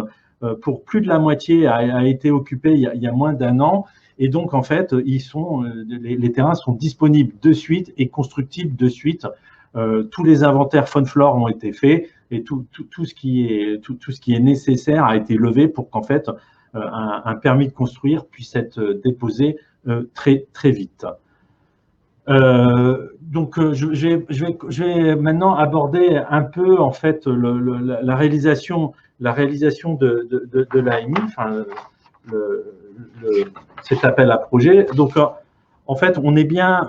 E: pour plus de la moitié a été occupée il y a moins d'1 an. Et donc, en fait, les terrains sont disponibles de suite et constructibles de suite. Tous les inventaires Fonflore ont été faits, et tout ce qui est nécessaire a été levé pour qu'en fait un permis de construire puisse être déposé très vite. Donc, je vais maintenant aborder un peu en fait la réalisation de l'AMI, enfin cet appel à projet. Donc, en fait, on a bien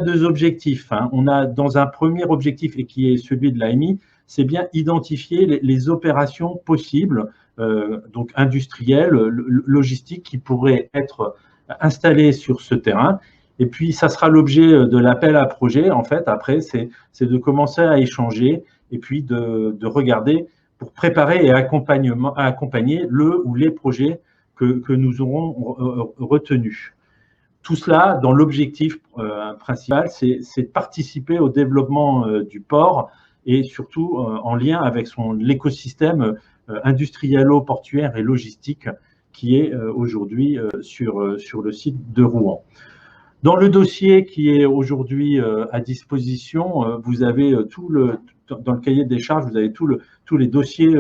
E: 2 objectifs. On a dans un premier objectif, et qui est celui de l'AMI, c'est bien identifier les opérations possibles, donc industrielles, logistiques, qui pourraient être installées sur ce terrain. Et puis, ça sera l'objet de l'appel à projet. En fait, après, c'est de commencer à échanger, et puis de regarder pour préparer et accompagner le ou les projets que nous aurons retenus. Tout cela dans l'objectif principal, c'est de participer au développement du port, et surtout en lien avec l'écosystème industrielo-portuaire et logistique qui est aujourd'hui sur le site de Rouen. Dans le dossier qui est aujourd'hui à disposition, vous avez dans le cahier des charges, vous avez tous les dossiers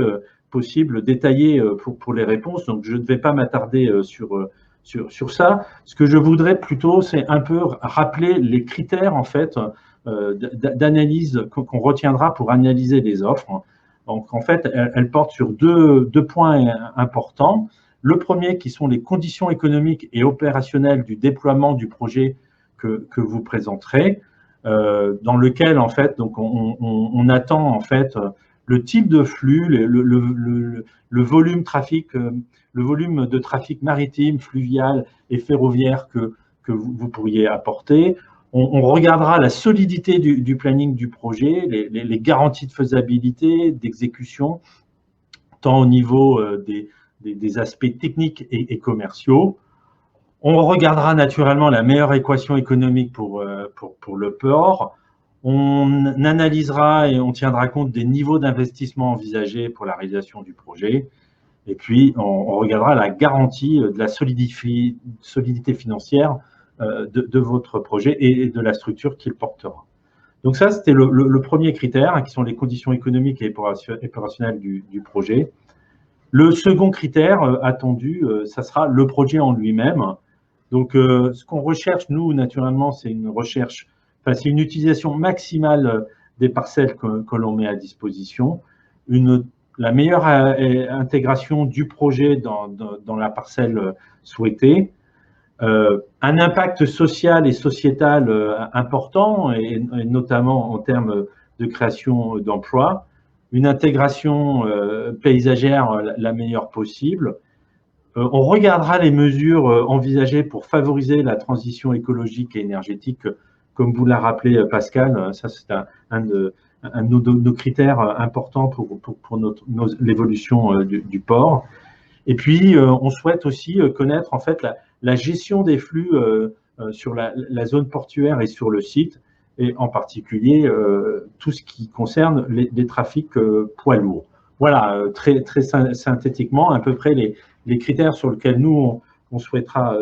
E: possibles détaillés pour les réponses. Donc, je ne vais pas m'attarder sur ça. Ce que je voudrais plutôt, c'est un peu rappeler les critères en fait d'analyse qu'on retiendra pour analyser les offres. Donc, en fait, elles portent sur deux points importants. Le premier, qui sont les conditions économiques et opérationnelles du déploiement du projet que vous présenterez, dans lequel en fait, donc on attend en fait le type de flux, le volume de trafic maritime, fluvial et ferroviaire que vous pourriez apporter. On regardera la solidité du planning du projet, les garanties de faisabilité, d'exécution, tant au niveau des aspects techniques et commerciaux. On regardera naturellement la meilleure équation économique pour le port. On analysera et on tiendra compte des niveaux d'investissement envisagés pour la réalisation du projet. Et puis, on regardera la garantie de la solidité financière de votre projet et de la structure qu'il portera. Donc ça, c'était le premier critère, hein, qui sont les conditions économiques et opérationnelles du projet. Le second critère attendu, ça sera le projet en lui-même. Donc, ce qu'on recherche, nous, naturellement, c'est c'est une utilisation maximale des parcelles que l'on met à disposition, la meilleure intégration du projet dans la parcelle souhaitée, un impact social et sociétal important, et notamment en termes de création d'emplois, une intégration paysagère la meilleure possible. On regardera les mesures envisagées pour favoriser la transition écologique et énergétique, comme vous l'a rappelé Pascal. Ça, c'est un de nos critères importants pour l'évolution du port. Et puis, on souhaite aussi connaître en fait la gestion des flux sur la zone portuaire et sur le site, et en particulier tout ce qui concerne les trafics poids lourds. Voilà, très synthétiquement, à peu près les critères sur lesquels nous, on souhaitera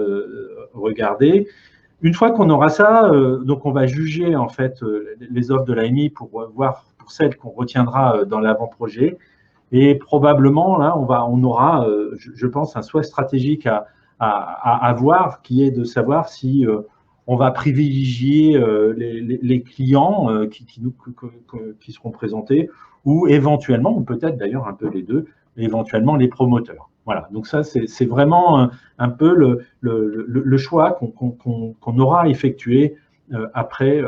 E: regarder. Une fois qu'on aura ça, donc on va juger en fait les offres de l'AMI pour voir pour celles qu'on retiendra dans l'avant-projet. Et probablement, là, on aura, je pense, un souhait stratégique à avoir, qui est de savoir si on va privilégier les clients qui seront présentés, ou éventuellement, ou peut-être d'ailleurs un peu les deux, éventuellement les promoteurs. Voilà, donc ça, c'est vraiment un peu le choix qu'on aura effectué après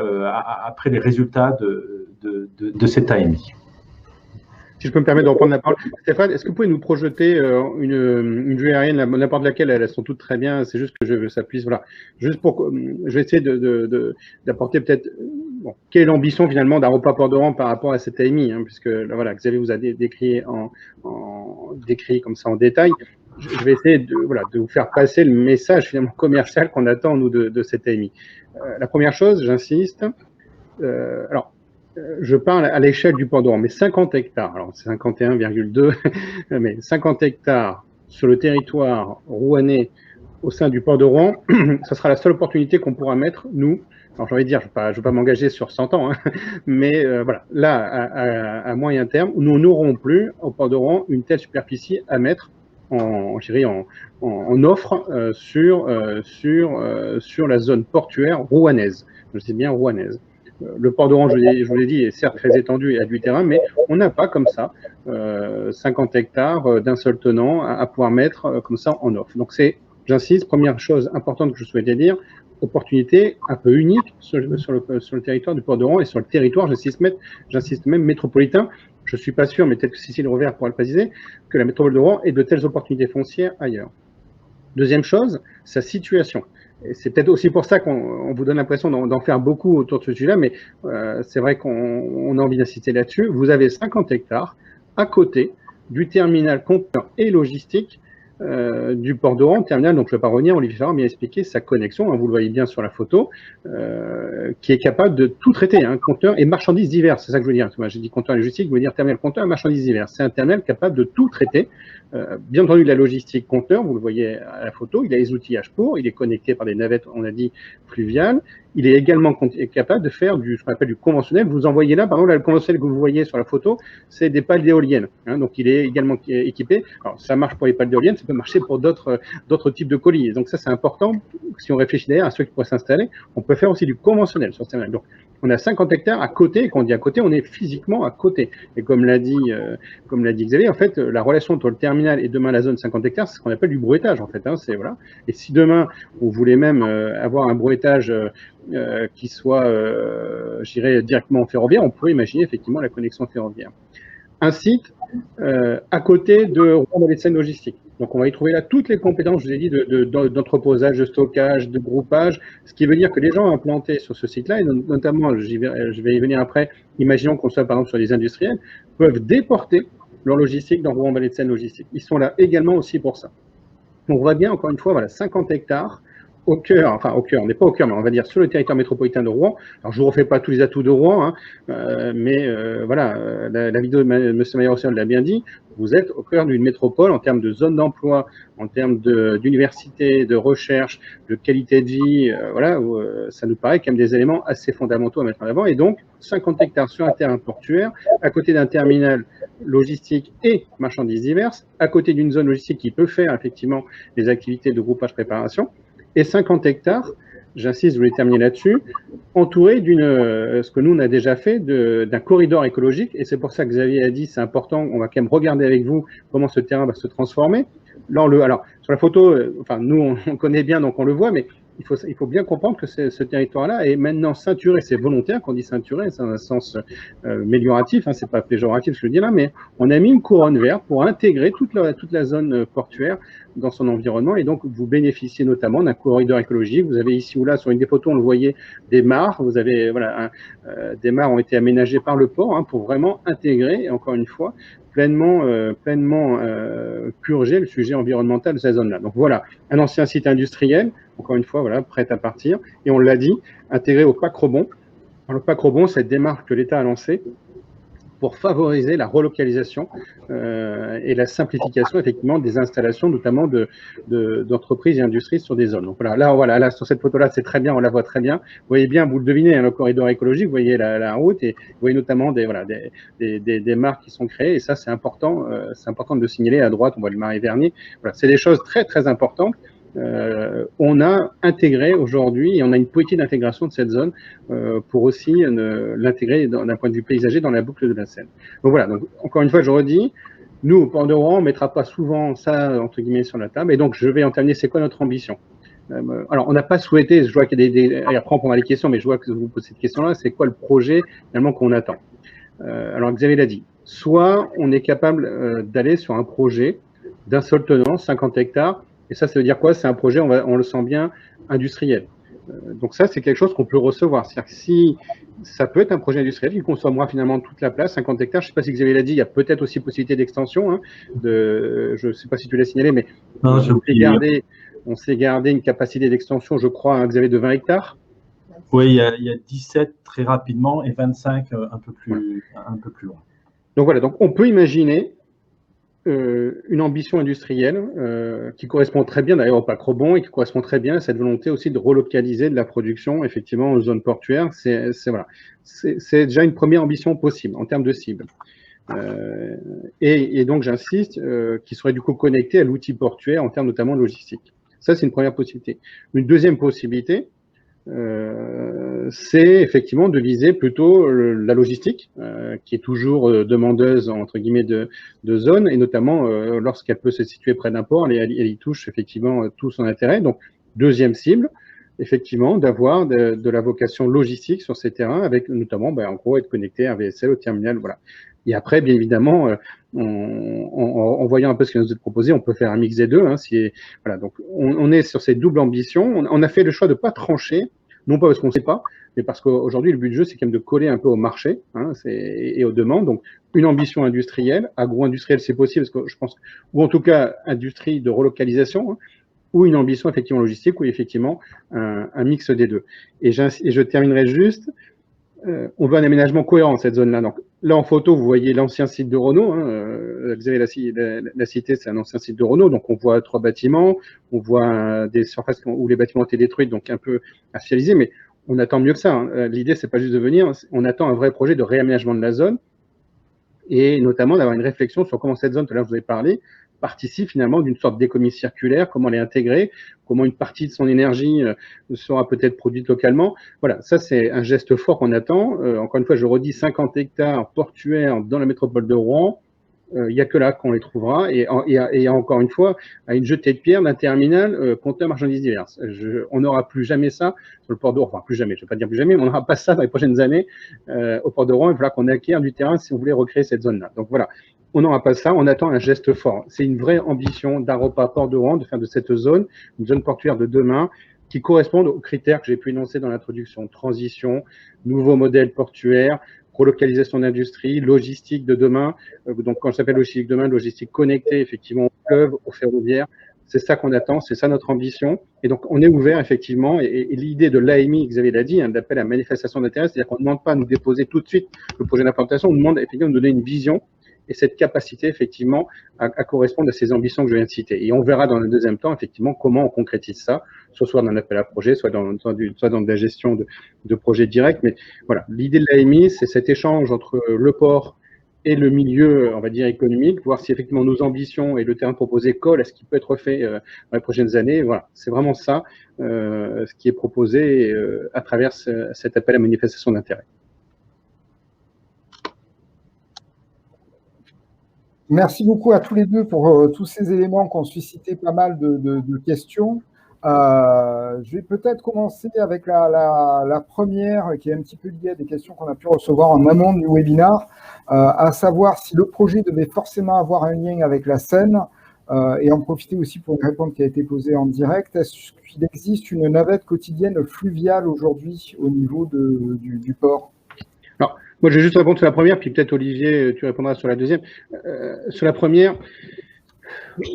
E: les résultats de cette AMI.
C: Si je peux me permettre de reprendre la parole. Stéphane, est-ce que vous pouvez nous projeter une vue aérienne, n'importe laquelle, elles sont toutes très bien, c'est juste que ça puisse, voilà. Juste pour, je vais essayer d'apporter peut-être, quelle est l'ambition finalement d'Aéroports Port-de-Rouen par rapport à cette AMI, hein, puisque voilà, Xavier vous a décrit décrit comme ça en détail. Je vais essayer de vous faire passer le message finalement commercial qu'on attend, nous, de cette AMI. La première chose, j'insiste, je parle à l'échelle du Port-de-Rouen, mais 50 hectares, alors c'est 51,2, mais 50 hectares sur le territoire rouennais au sein du Port-de-Rouen, ce sera la seule opportunité qu'on pourra mettre, nous. Alors j'ai envie de dire, je ne vais pas m'engager sur 100 ans, hein, mais voilà, là, à moyen terme, nous n'aurons plus au Port-de-Rouen une telle superficie à mettre en offre sur la zone portuaire rouennaise. Je sais bien rouennaise. Le Port-de-Rouen, je vous l'ai dit, est certes très étendu et a du terrain, mais on n'a pas comme ça 50 hectares d'un seul tenant à pouvoir mettre comme ça en offre. Donc j'insiste, première chose importante que je souhaitais dire, opportunité un peu unique sur le territoire du Port-de-Rouen et sur le territoire, j'insiste même métropolitain. Je ne suis pas sûr, mais peut-être que Cécile Revert pourra le préciser, que la métropole de Rouen ait de telles opportunités foncières ailleurs. Deuxième chose, sa situation. Et c'est peut-être aussi pour ça qu'on vous donne l'impression d'en faire beaucoup autour de ce sujet-là, mais c'est vrai qu'on a envie d'insister là-dessus. Vous avez 50 hectares à côté du terminal conteneur et logistique du Port-de-Rouen, terminal, donc je ne vais pas revenir, Olivier Ferrand m'a expliqué sa connexion, hein, vous le voyez bien sur la photo, qui est capable de tout traiter, hein, conteneurs et marchandises diverses, c'est ça que je veux dire. J'ai dit conteneur et logistique, je veux dire terminal conteneur et marchandises diverses. C'est un terminal capable de tout traiter. Bien entendu, de la logistique conteneur, vous le voyez à la photo, il a les outillages pour, il est connecté par des navettes, on a dit, fluviales. Il est également capable de faire ce qu'on appelle du conventionnel. Vous envoyez là, par exemple, le conventionnel que vous voyez sur la photo, c'est des pales d'éoliennes. Hein, donc, il est également équipé. Alors, ça marche pour les pales d'éoliennes, ça peut marcher pour d'autres types de colis. Et donc, ça, c'est important. Si on réfléchit d'ailleurs à ceux qui pourraient s'installer, on peut faire aussi du conventionnel sur ce terminal. Donc, on a 50 hectares à côté, et quand on dit à côté, on est physiquement à côté. Et comme l'a dit Xavier, en fait, la relation entre le terminal et demain la zone 50 hectares, c'est ce qu'on appelle du brouettage, en fait. Hein, voilà. Et si demain, vous voulez même avoir un brouettage qui soit, je dirais, directement ferroviaire, on peut imaginer effectivement la connexion ferroviaire. Un site à côté de Rouen-Malais-de-Seine Logistique. Donc, on va y trouver là toutes les compétences, je vous ai dit, d'entreposage, de stockage, de groupage, ce qui veut dire que les gens implantés sur ce site-là, et notamment, je vais y venir après, imaginons qu'on soit par exemple sur des industriels, peuvent déporter leur logistique dans Rouen-Malais-de-Seine Logistique. Ils sont là également aussi pour ça. Donc, on voit bien, encore une fois, voilà, 50 hectares au cœur, on n'est pas au cœur, mais on va dire sur le territoire métropolitain de Rouen. Alors, je vous refais pas tous les atouts de Rouen, hein, mais voilà, la vidéo de M. Maillot-Rossignol l'a bien dit, vous êtes au cœur d'une métropole en termes de zone d'emploi, en termes d'université, de recherche, de qualité de vie, voilà, où, ça nous paraît quand même des éléments assez fondamentaux à mettre en avant. Et donc, 50 hectares sur un terrain portuaire, à côté d'un terminal logistique et marchandises diverses, à côté d'une zone logistique qui peut faire effectivement des activités de groupage préparation, et 50 hectares, j'insiste, je voulais terminer là-dessus, entouré d'une, ce que nous on a déjà fait, d'un corridor écologique, et c'est pour ça que Xavier a dit, c'est important, on va quand même regarder avec vous comment ce terrain va se transformer. Là, alors sur la photo, enfin nous on connaît bien, donc on le voit, mais il faut bien comprendre que ce territoire-là est maintenant ceinturé, c'est volontaire qu'on dit ceinturé, c'est un sens amélioratif, hein, c'est pas péjoratif ce que je dis là, mais on a mis une couronne verte pour intégrer toute la zone portuaire dans son environnement, et donc vous bénéficiez notamment d'un corridor écologique. Vous avez ici ou là, sur une des photos, on le voyait, des mares, vous avez, voilà, des mares ont été aménagées par le port, hein, pour vraiment intégrer, et encore une fois, pleinement purger le sujet environnemental de cette zone-là. Donc voilà, un ancien site industriel, encore une fois, voilà, prêt à partir, et on l'a dit, intégré au PAC Rebond. Dans le PAC Rebond, cette démarche que l'État a lancée pour favoriser la relocalisation et la simplification effectivement des installations, notamment d'entreprises et industries sur des zones. Donc voilà, là sur cette photo-là, c'est très bien, on la voit très bien. Vous voyez bien, vous le devinez, hein, le corridor écologique, vous voyez la route, et vous voyez notamment des marques qui sont créées, et ça c'est important de le signaler. À droite, on voit le Marais Vernier. Voilà, c'est des choses très très importantes. On a intégré aujourd'hui, et on a une politique d'intégration de cette zone pour aussi l'intégrer d'un point de vue paysager dans la boucle de la Seine. Donc voilà, donc encore une fois, je redis, nous, au Port de Rouen, on ne mettra pas souvent ça, entre guillemets, sur la table, et donc je vais en terminer, c'est quoi notre ambition? Alors, on n'a pas souhaité, je vois qu'il y a après on prendra les questions, mais je vois que vous posez cette question-là, c'est quoi le projet finalement qu'on attend? Alors, Xavier l'a dit, soit on est capable d'aller sur un projet d'un seul tenant, 50 hectares, et ça veut dire quoi? C'est un projet, on le sent bien, industriel. Donc ça, c'est quelque chose qu'on peut recevoir. C'est-à-dire que si ça peut être un projet industriel qui consommera finalement toute la place, 50 hectares, je ne sais pas si Xavier l'a dit, il y a peut-être aussi possibilité d'extension. Hein, je ne sais pas si tu l'as signalé, mais
E: non,
C: on s'est gardé une capacité d'extension, je crois, hein, Xavier, de 20 hectares.
E: Oui, il y a 17 très rapidement et 25 un peu plus loin.
C: Donc voilà, donc on peut imaginer une ambition industrielle qui correspond très bien d'ailleurs au PAC Rebond et qui correspond très bien à cette volonté aussi de relocaliser de la production effectivement aux zones portuaires. C'est déjà une première ambition possible en termes de cible. Et donc j'insiste, qui serait du coup connecté à l'outil portuaire en termes notamment de logistique. Ça, c'est une première possibilité. Une deuxième possibilité, c'est effectivement de viser plutôt la logistique, qui est toujours demandeuse entre guillemets de zones, et notamment lorsqu'elle peut se situer près d'un port, elle y touche effectivement tout son intérêt. Donc, deuxième cible, effectivement, d'avoir de la vocation logistique sur ces terrains, avec notamment, en gros, être connecté à un VSL au terminal, voilà. Et après, bien évidemment, en voyant un peu ce qui nous est proposé, on peut faire un mix des deux. Hein, voilà, donc on est sur ces doubles ambitions. On a fait le choix de ne pas trancher, non pas parce qu'on ne sait pas, mais parce qu'aujourd'hui, le but du jeu, c'est quand même de coller un peu au marché, hein, et aux demandes. Donc, une ambition industrielle, agro-industrielle, c'est possible, parce que je pense, ou en tout cas, industrie de relocalisation, hein, ou une ambition effectivement logistique, ou effectivement un mix des deux. Et je terminerai juste. On veut un aménagement cohérent cette zone-là. Donc là, en photo, vous voyez l'ancien site de Renault. Hein, vous avez la cité, c'est un ancien site de Renault. Donc on voit 3 bâtiments, on voit des surfaces où les bâtiments ont été détruits, donc un peu artificialisés. Mais on attend mieux que ça. Hein. L'idée, c'est pas juste de venir. On attend un vrai projet de réaménagement de la zone et notamment d'avoir une réflexion sur comment cette zone, tout à l'heure, je vous ai parlé, participe finalement d'une sorte d'économie circulaire, comment l'intégrer, comment une partie de son énergie sera peut-être produite localement. Voilà, ça c'est un geste fort qu'on attend. Encore une fois, je redis, 50 hectares portuaires dans la métropole de Rouen, il n'y a que là qu'on les trouvera. Et encore une fois, à une jetée de pierre d'un terminal conteneur marchandises diverses. On n'aura plus jamais ça sur le port de Rouen. Enfin, plus jamais, je ne vais pas dire plus jamais, mais on n'aura pas ça dans les prochaines années au port de Rouen. Il faudra qu'on acquiert du terrain si on voulait recréer cette zone-là. Donc voilà. On n'aura pas ça, on attend un geste fort. C'est une vraie ambition d'Aropa Port de Rouen de faire de cette zone une zone portuaire de demain qui correspondent aux critères que j'ai pu énoncer dans l'introduction. Transition, nouveau modèle portuaire, relocalisation d'industrie, logistique de demain. Donc quand je s'appelle logistique de demain, logistique connectée effectivement au fleuve, au ferroviaire. c'est ça qu'on attend, c'est ça notre ambition. Et donc, on est ouvert, effectivement, et l'idée de l'AMI, Xavier l'a dit, d'appel à manifestation d'intérêt, c'est-à-dire qu'on ne demande pas à nous déposer tout de suite le projet d'implantation, on demande effectivement de nous donner une vision et cette capacité, effectivement, à correspondre à ces ambitions que je viens de citer. Et on verra dans le deuxième temps, effectivement, comment on concrétise ça, soit dans un appel à projet, soit dans de la gestion de projets directs. Mais voilà, l'idée de l'AMI, c'est cet échange entre le port et le milieu, on va dire, économique, voir si effectivement nos ambitions et le terrain proposé collent à ce qui peut être fait dans les prochaines années. Voilà, c'est vraiment ça, ce qui est proposé à travers cet appel à manifestation d'intérêt.
B: Merci beaucoup à tous les deux pour tous ces éléments qui ont suscité pas mal de questions. Je vais peut-être commencer avec la première, qui est un petit peu liée à des questions qu'on a pu recevoir en amont du webinaire, à savoir si le projet devait forcément avoir un lien avec la Seine, et en profiter aussi pour une réponse qui a été posée en direct. Est-ce qu'il existe une navette quotidienne fluviale aujourd'hui au niveau du port?
C: Alors, moi, je vais juste répondre sur la première, puis peut-être Olivier, tu répondras sur la deuxième. Sur la première,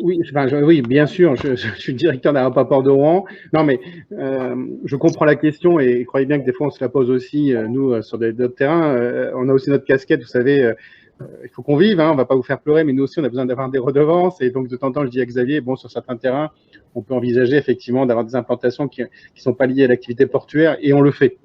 C: oui, oui, bien sûr, je suis le directeur d'Aéroport de Rouen. Non, mais je comprends la question et croyez bien que des fois, on se la pose aussi, nous, sur d'autres terrains. On a aussi notre casquette, vous savez, il faut qu'on vive, hein, on va pas vous faire pleurer, mais nous aussi, on a besoin d'avoir des redevances. Et donc, de temps en temps, je dis à Xavier, bon, sur certains terrains, on peut envisager effectivement d'avoir des implantations qui sont pas liées à l'activité portuaire, et on le fait.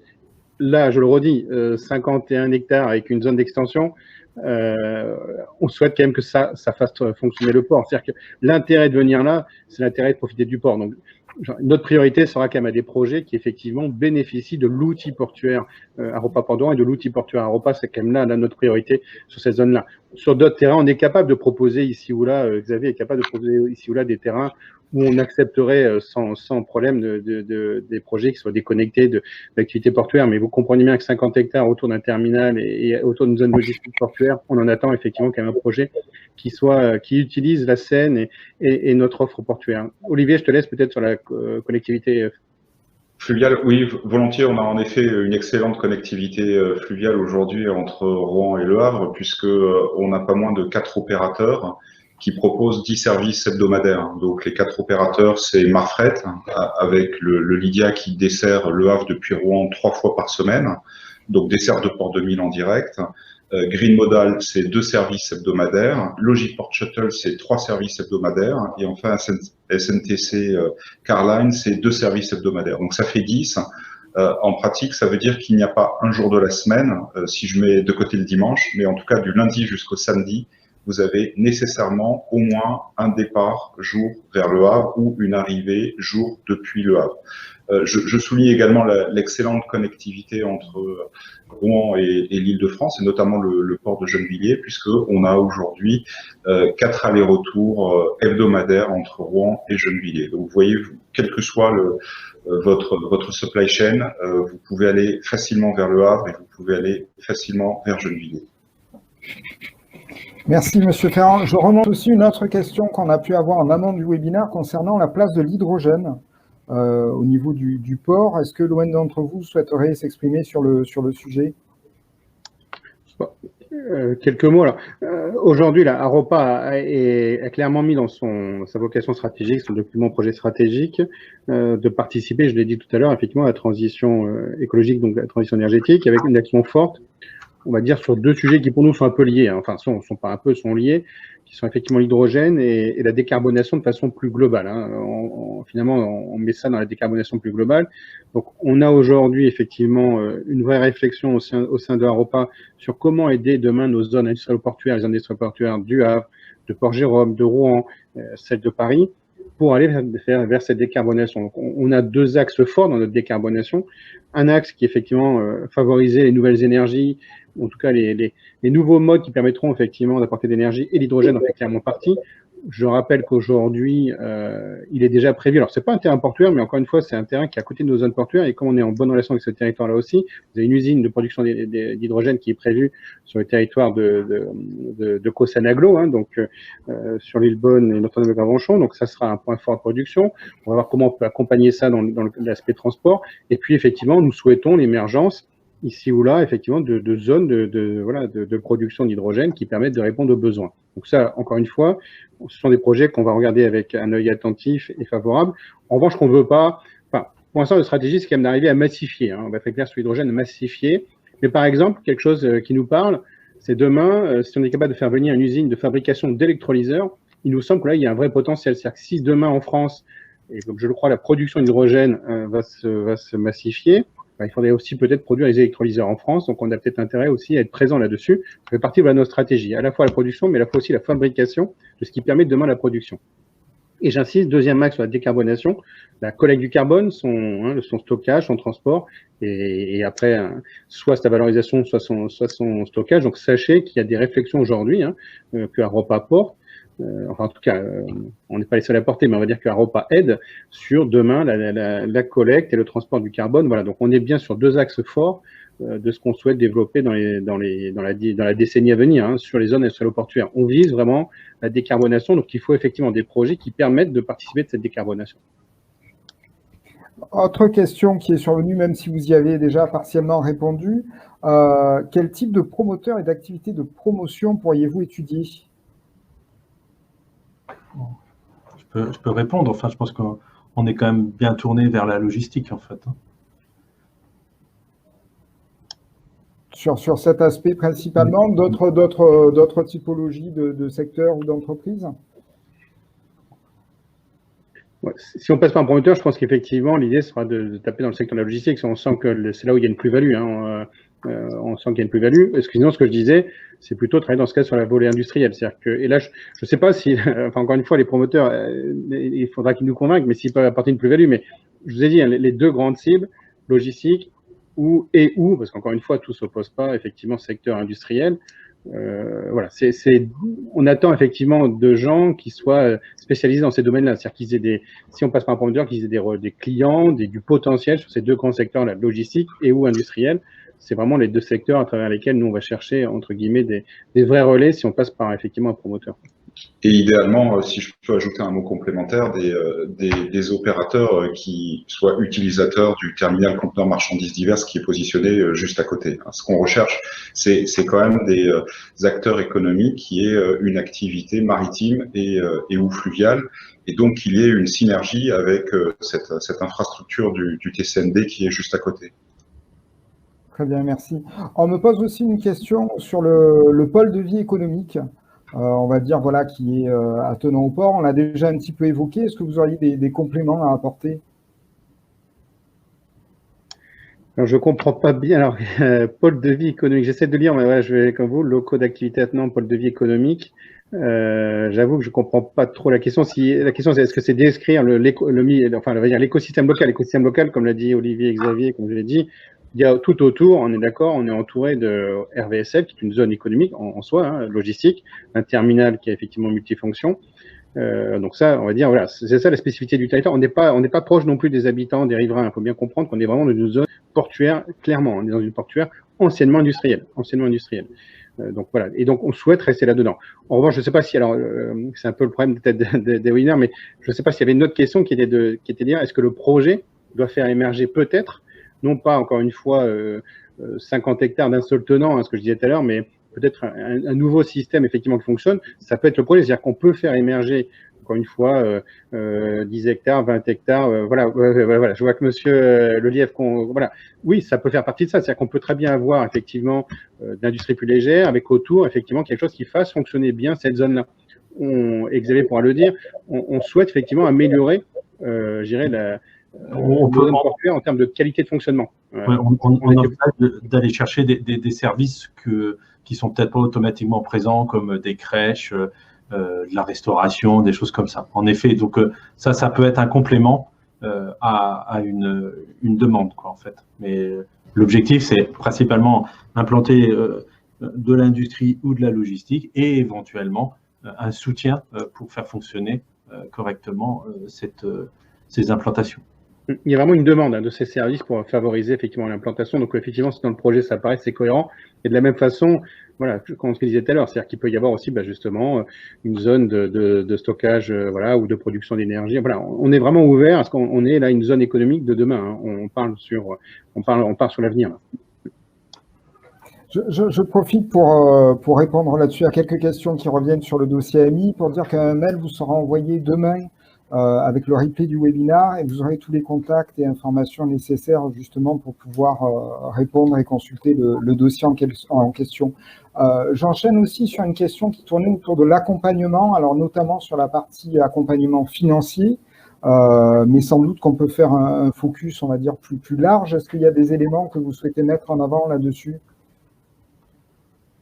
C: Là, je le redis, 51 hectares avec une zone d'extension, on souhaite quand même que ça fasse fonctionner le port. C'est-à-dire que l'intérêt de venir là, c'est l'intérêt de profiter du port. Donc, notre priorité sera quand même à des projets qui effectivement bénéficient de l'outil portuaire Aéroport de Rouen et de l'outil portuaire Aéroport, c'est quand même là notre priorité sur cette zone-là. Sur d'autres terrains, on est capable de proposer ici ou là, Xavier est capable de proposer ici ou là des terrains où on accepterait sans problème des projets qui soient déconnectés de l'activité portuaire. Mais vous comprenez bien que 50 hectares autour d'un terminal et autour d'une zone logistique portuaire, on en attend effectivement quand même un projet qui utilise la Seine et notre offre portuaire. Olivier, je te laisse peut-être sur la connectivité
D: fluviale. Oui, volontiers. On a en effet une excellente connectivité fluviale aujourd'hui entre Rouen et Le Havre, puisque on n'a pas moins de 4 opérateurs qui proposent 10 services hebdomadaires. Donc les 4 opérateurs, c'est Marfret, avec le Lydia qui dessert Le Havre depuis Rouen 3 fois par semaine, donc dessert de Port 2000 en direct. Green Modal, c'est 2 services hebdomadaires. Logiport Shuttle, c'est 3 services hebdomadaires. Et enfin, SNTC Carline, c'est 2 services hebdomadaires. Donc ça fait 10. En pratique, ça veut dire qu'il n'y a pas un jour de la semaine, si je mets de côté le dimanche, mais en tout cas du lundi jusqu'au samedi, vous avez nécessairement au moins un départ jour vers Le Havre ou une arrivée jour depuis Le Havre. Je souligne également l'excellente connectivité entre Rouen et l'Île-de-France, et notamment le port de Gennevilliers, puisqu'on a aujourd'hui 4 allers-retours hebdomadaires entre Rouen et Gennevilliers. Donc vous voyez, quel que soit votre supply chain, vous pouvez aller facilement vers Le Havre et vous pouvez aller facilement vers Gennevilliers.
B: Merci, Monsieur Ferrand. Je remonte aussi une autre question qu'on a pu avoir en amont du webinaire concernant la place de l'hydrogène au niveau du port. Est-ce que l'un d'entre vous souhaiterait s'exprimer sur le sujet?
C: Quelques mots. Alors, aujourd'hui, Aéroport a clairement mis dans sa vocation stratégique, son document projet stratégique, de participer, je l'ai dit tout à l'heure, effectivement, à la transition écologique, donc la transition énergétique, avec une action forte, on va dire, sur 2 sujets qui pour nous sont un peu liés, hein. Enfin, sont pas un peu, sont liés, qui sont effectivement l'hydrogène et la décarbonation de façon plus globale, hein. Finalement, on met ça dans la décarbonation plus globale. Donc, on a aujourd'hui effectivement une vraie réflexion au sein de Aéroport sur comment aider demain nos zones industrielles portuaires, les industries portuaires du Havre, de Port-Jérôme, de Rouen, celles de Paris, pour aller vers cette décarbonation. Donc, on a 2 axes forts dans notre décarbonation. Un axe qui est effectivement favoriser les nouvelles énergies, en tout cas les nouveaux modes qui permettront effectivement d'apporter de l'énergie, et l'hydrogène en fait clairement partie. Je rappelle qu'aujourd'hui, il est déjà prévu. Alors, c'est pas un terrain portuaire, mais encore une fois, c'est un terrain qui est à côté de nos zones portuaires. Et comme on est en bonne relation avec ce territoire-là aussi, vous avez une usine de production d'hydrogène qui est prévue sur le territoire de Cossanaglo, hein, donc sur l'île Bonne et Notre-Dame-de-Garvanchon. Donc, ça sera un point fort de production. On va voir comment on peut accompagner ça dans l'aspect transport. Et puis, effectivement, nous souhaitons l'émergence ici ou là, effectivement, de zones de production d'hydrogène qui permettent de répondre aux besoins. Donc ça, encore une fois, ce sont des projets qu'on va regarder avec un œil attentif et favorable. En revanche, qu'on ne veut pas, enfin, pour l'instant, la stratégie, c'est quand même d'arriver à massifier. On va être très clair sur l'hydrogène, massifier. Mais par exemple, quelque chose qui nous parle, c'est demain, si on est capable de faire venir une usine de fabrication d'électrolyseurs, il nous semble que là, il y a un vrai potentiel. C'est-à-dire que si demain en France, et comme je le crois, la production d'hydrogène va se massifier, il faudrait aussi peut-être produire les électrolyseurs en France. Donc, on a peut-être intérêt aussi à être présent là-dessus. Ça fait partie de notre stratégie, à la fois la production, mais à la fois aussi la fabrication de ce qui permet demain la production. Et j'insiste, deuxième axe sur la décarbonation, la collecte du carbone, son stockage, son transport, et après, soit sa valorisation, soit son stockage. Donc, sachez qu'il y a des réflexions aujourd'hui que Aropa porte. Enfin, en tout cas, on n'est pas les seuls à porter, mais on va dire qu'Aropa aide sur demain la collecte et le transport du carbone. Voilà, donc on est bien sur deux axes forts de ce qu'on souhaite développer dans la décennie à venir sur les zones industrielles portuaires. On vise vraiment la décarbonation, donc il faut effectivement des projets qui permettent de participer de cette décarbonation.
B: Autre question qui est survenue, même si vous y avez déjà partiellement répondu, quel type de promoteur et d'activité de promotion pourriez-vous étudier ?
E: Je peux répondre. Enfin, je pense qu'on est quand même bien tourné vers la logistique, en fait.
B: Sur cet aspect principalement, d'autres typologies de secteurs ou d'entreprises ?
C: Ouais, si on passe par un promoteur, je pense qu'effectivement, l'idée sera de taper dans le secteur de la logistique. On sent que c'est là où il y a une plus-value. On sent qu'il y a une plus-value. Sinon, ce que je disais, c'est plutôt travailler dans ce cas sur la volée industrielle. C'est-à-dire que, et là, je ne sais pas si, enfin, encore une fois, les promoteurs, il faudra qu'ils nous convainquent, mais s'ils peuvent apporter une plus-value. Mais je vous ai dit, les deux grandes cibles, logistique ou, parce qu'encore une fois, tout ne s'oppose pas, effectivement, secteur industriel. Voilà, on attend effectivement de gens qui soient spécialisés dans ces domaines-là, c'est-à-dire qu'ils aient si on passe par un promoteur, qu'ils aient des clients, du potentiel sur ces deux grands secteurs, la logistique et ou industriel. C'est vraiment les deux secteurs à travers lesquels nous on va chercher entre guillemets des vrais relais si on passe par effectivement un promoteur.
D: Et idéalement, si je peux ajouter un mot complémentaire, des opérateurs qui soient utilisateurs du terminal conteneur marchandises diverses qui est positionné juste à côté. Ce qu'on recherche, c'est quand même des acteurs économiques qui aient une activité maritime et ou fluviale, et donc qu'il y ait une synergie avec cette infrastructure du TCND qui est juste à côté.
B: Très bien, merci. On me pose aussi une question sur le pôle de vie économique. On va dire, voilà, qui est attenant au port. On l'a déjà un petit peu évoqué. Est-ce que vous auriez des compléments à apporter ?
C: Alors, je ne comprends pas bien. Alors, pôle de vie économique, j'essaie de lire, mais voilà, je vais comme vous, locaux d'activité attenant, pôle de vie économique. J'avoue que je ne comprends pas trop la question. La question, c'est est-ce que c'est décrire l'écosystème local, comme l'a dit Olivier et Xavier, comme je l'ai dit. Il y a tout autour, on est d'accord, on est entouré de RVSL, qui est une zone économique en soi, logistique, un terminal qui a effectivement multifonction. Donc ça, on va dire, voilà, c'est ça la spécificité du territoire. On n'est pas proche non plus des habitants, des riverains. Il faut bien comprendre qu'on est vraiment dans une zone portuaire, clairement. On est dans une portuaire anciennement industrielle. Donc voilà. Et donc on souhaite rester là-dedans. En revanche, je ne sais pas si, alors, c'est un peu le problème peut-être des webinaires, mais je ne sais pas s'il y avait une autre question qui était de dire, est-ce que le projet doit faire émerger peut-être, non pas encore une fois 50 hectares d'un seul tenant, ce que je disais tout à l'heure, mais peut-être un nouveau système effectivement qui fonctionne. Ça peut être le projet, c'est-à-dire qu'on peut faire émerger encore une fois 10 hectares, 20 hectares. Voilà. Je vois que Monsieur Lelièvre, voilà. Oui, ça peut faire partie de ça. C'est-à-dire qu'on peut très bien avoir effectivement d'industrie plus légère avec autour effectivement quelque chose qui fasse fonctionner bien cette zone-là. Xavier pourra le dire. On souhaite effectivement améliorer, je dirais, on peut en termes de qualité de fonctionnement.
E: On a d'aller chercher des services qui sont peut-être pas automatiquement présents, comme des crèches, de la restauration, des choses comme ça. En effet, donc ça peut être un complément à une demande, quoi, en fait. Mais l'objectif, c'est principalement implanter de l'industrie ou de la logistique et éventuellement un soutien pour faire fonctionner correctement ces implantations.
C: Il y a vraiment une demande de ces services pour favoriser effectivement l'implantation. Donc effectivement, si dans le projet ça paraît, c'est cohérent. Et de la même façon, voilà, comme je disais tout à l'heure, c'est-à-dire qu'il peut y avoir aussi justement une zone de stockage, voilà, ou de production d'énergie. Voilà, on est vraiment ouvert à ce qu'on est là une zone économique de demain. On part sur l'avenir.
B: Je profite pour répondre là-dessus à quelques questions qui reviennent sur le dossier AMI, pour dire qu'un mail vous sera envoyé demain avec le replay du webinaire et vous aurez tous les contacts et informations nécessaires justement pour pouvoir répondre et consulter le dossier en question. J'enchaîne aussi sur une question qui tournait autour de l'accompagnement, alors notamment sur la partie accompagnement financier, mais sans doute qu'on peut faire un focus, on va dire, plus large. Est-ce qu'il y a des éléments que vous souhaitez mettre en avant là-dessus ?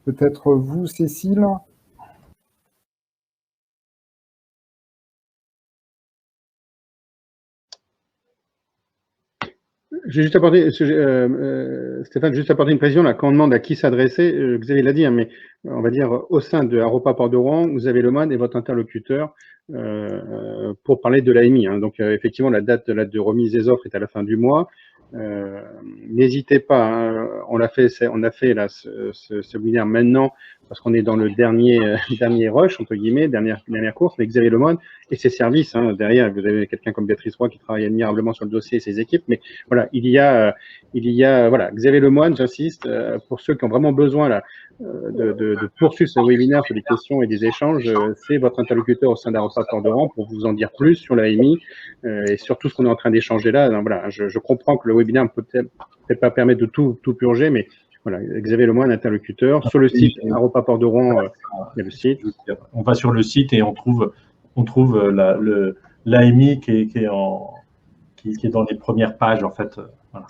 B: Peut-être vous, Cécile ?
C: J'ai juste apporté, Stéphane, juste apporter une précision là. Quand on demande à qui s'adresser, Xavier l'a dit, hein, mais on va dire au sein de Aropa Port de Rouen, vous avez le moine et votre interlocuteur pour parler de l'AMI. Hein. Donc effectivement, la date de remise des offres est à la fin du mois. N'hésitez pas, hein, on a fait là ce webinaire maintenant parce qu'on est dans le dernier rush entre guillemets, dernière course, mais Xavier Lemoine et ses services, hein, derrière vous avez quelqu'un comme Béatrice Roy qui travaille admirablement sur le dossier et ses équipes, mais voilà, il y a voilà, Xavier Lemoine, j'insiste, pour ceux qui ont vraiment besoin là de poursuivre ce webinaire sur des questions et des échanges, c'est votre interlocuteur au sein d'Aropa Port de Rouen pour vous en dire plus sur l'AMI et sur tout ce qu'on est en train d'échanger là. Donc, voilà, je comprends que le webinaire ne peut peut-être pas permettre de tout purger, mais voilà, Xavier Lemoine, interlocuteur. Sur le site Aropa Port de Rouen, il y a le site.
E: On va sur le site et on trouve l'AMI qui est dans les premières pages en fait. Voilà.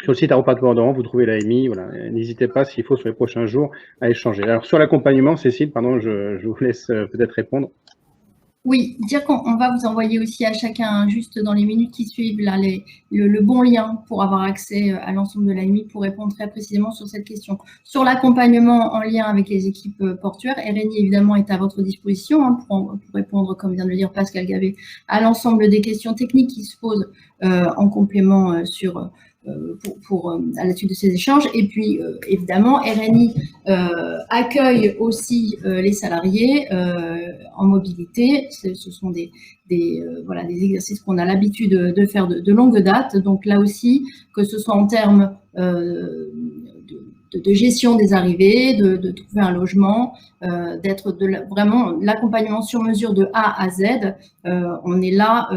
C: Sur le site Aropa Port de Rouen, vous trouvez l'AMI. Voilà. N'hésitez pas, s'il faut, sur les prochains jours, à échanger. Alors, sur l'accompagnement, Cécile, pardon, je vous laisse peut-être répondre.
F: Oui, dire qu'on va vous envoyer aussi à chacun, juste dans les minutes qui suivent, là, le bon lien pour avoir accès à l'ensemble de l'AMI pour répondre très précisément sur cette question. Sur l'accompagnement en lien avec les équipes portuaires, RNI évidemment est à votre disposition hein, pour répondre, comme vient de le dire Pascal Gavet, à l'ensemble des questions techniques qui se posent en complément à la suite de ces échanges. Et puis, évidemment, RNI accueille aussi les salariés en mobilité. Ce sont des exercices qu'on a l'habitude de faire de longue date. Donc là aussi, que ce soit en termes de gestion des arrivées, de trouver un logement, d'être vraiment l'accompagnement sur mesure de A à Z. On est là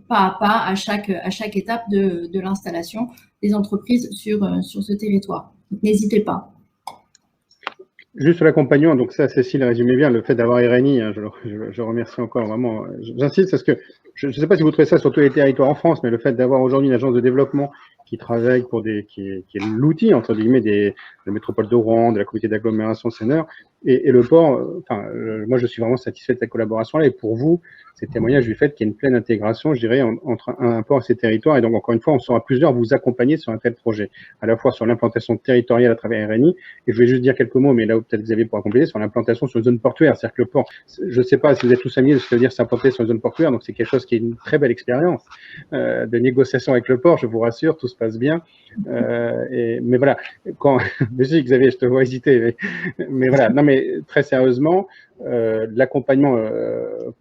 F: pas à pas à chaque étape de l'installation des entreprises sur ce territoire. N'hésitez pas.
C: Juste sur l'accompagnement, donc ça, Cécile résumait bien le fait d'avoir RNI. Hein, je remercie encore vraiment. J'insiste parce que je ne sais pas si vous trouvez ça sur tous les territoires en France, mais le fait d'avoir aujourd'hui une agence de développement qui travaille qui est l'outil entre guillemets de la métropole de Rouen, de la communauté d'agglomération Senneur et le port. Moi, je suis vraiment satisfait de cette collaboration-là. Et pour vous, c'est témoignage du fait qu'il y a une pleine intégration, je dirais, entre un port et ces territoires. Et donc, encore une fois, on sera plusieurs vous accompagner sur un tel projet, à la fois sur l'implantation territoriale à travers RNI. Et je vais juste dire quelques mots, mais là où peut-être Xavier pourra compléter, sur l'implantation sur une zone portuaire. C'est-à-dire que le port, je ne sais pas si vous êtes tous familiers de ce que veut dire s'implanter sur une zone portuaire. Donc, c'est quelque chose qui est une très belle expérience de négociation avec le port. Je vous rassure, tout se passe bien. Mais voilà, merci Xavier, je te vois hésiter. Mais voilà, non mais très sérieusement, l'accompagnement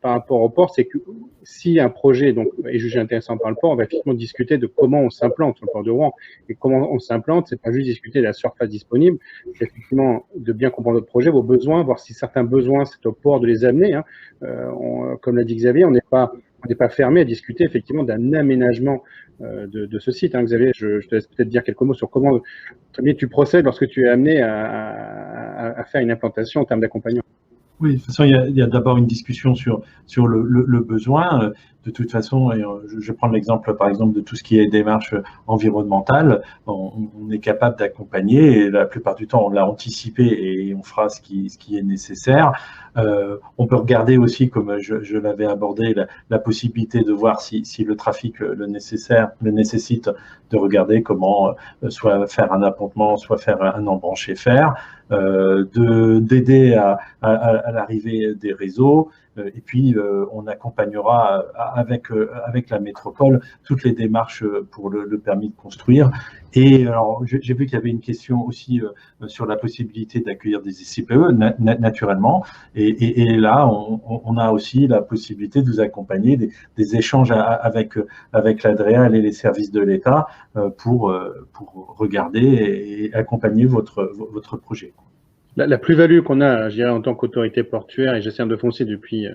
C: par rapport au port, c'est que si un projet est jugé intéressant par le port, on va effectivement discuter de comment on s'implante sur le port de Rouen. Et comment on s'implante, c'est pas juste discuter de la surface disponible, c'est effectivement de bien comprendre notre projet, vos besoins, voir si certains besoins, c'est au port de les amener. Hein. Comme l'a dit Xavier, on n'est pas fermé à discuter effectivement d'un aménagement de ce site. Hein. Xavier, je te laisse peut-être dire quelques mots sur comment tu procèdes lorsque tu es amené à faire une implantation en termes d'accompagnement.
E: Oui, de toute façon, il y a d'abord une discussion sur le besoin. De toute façon, et je vais prendre l'exemple, par exemple, de tout ce qui est démarche environnementale. On est capable d'accompagner et la plupart du temps, on l'a anticipé et on fera ce qui est nécessaire. On peut regarder aussi, comme je l'avais abordé, la possibilité de voir si le trafic le nécessite, de regarder comment soit faire un appontement, soit faire un embranché fer, d'aider à l'arrivée des réseaux. Et puis, on accompagnera avec la métropole toutes les démarches pour le permis de construire. Et alors, j'ai vu qu'il y avait une question aussi sur la possibilité d'accueillir des ICPE, naturellement. Et là, on a aussi la possibilité de vous accompagner des échanges avec l'Adréal et les services de l'État pour regarder et accompagner votre projet.
C: La plus-value qu'on a, je dirais, en tant qu'autorité portuaire et gestionnaire de foncier depuis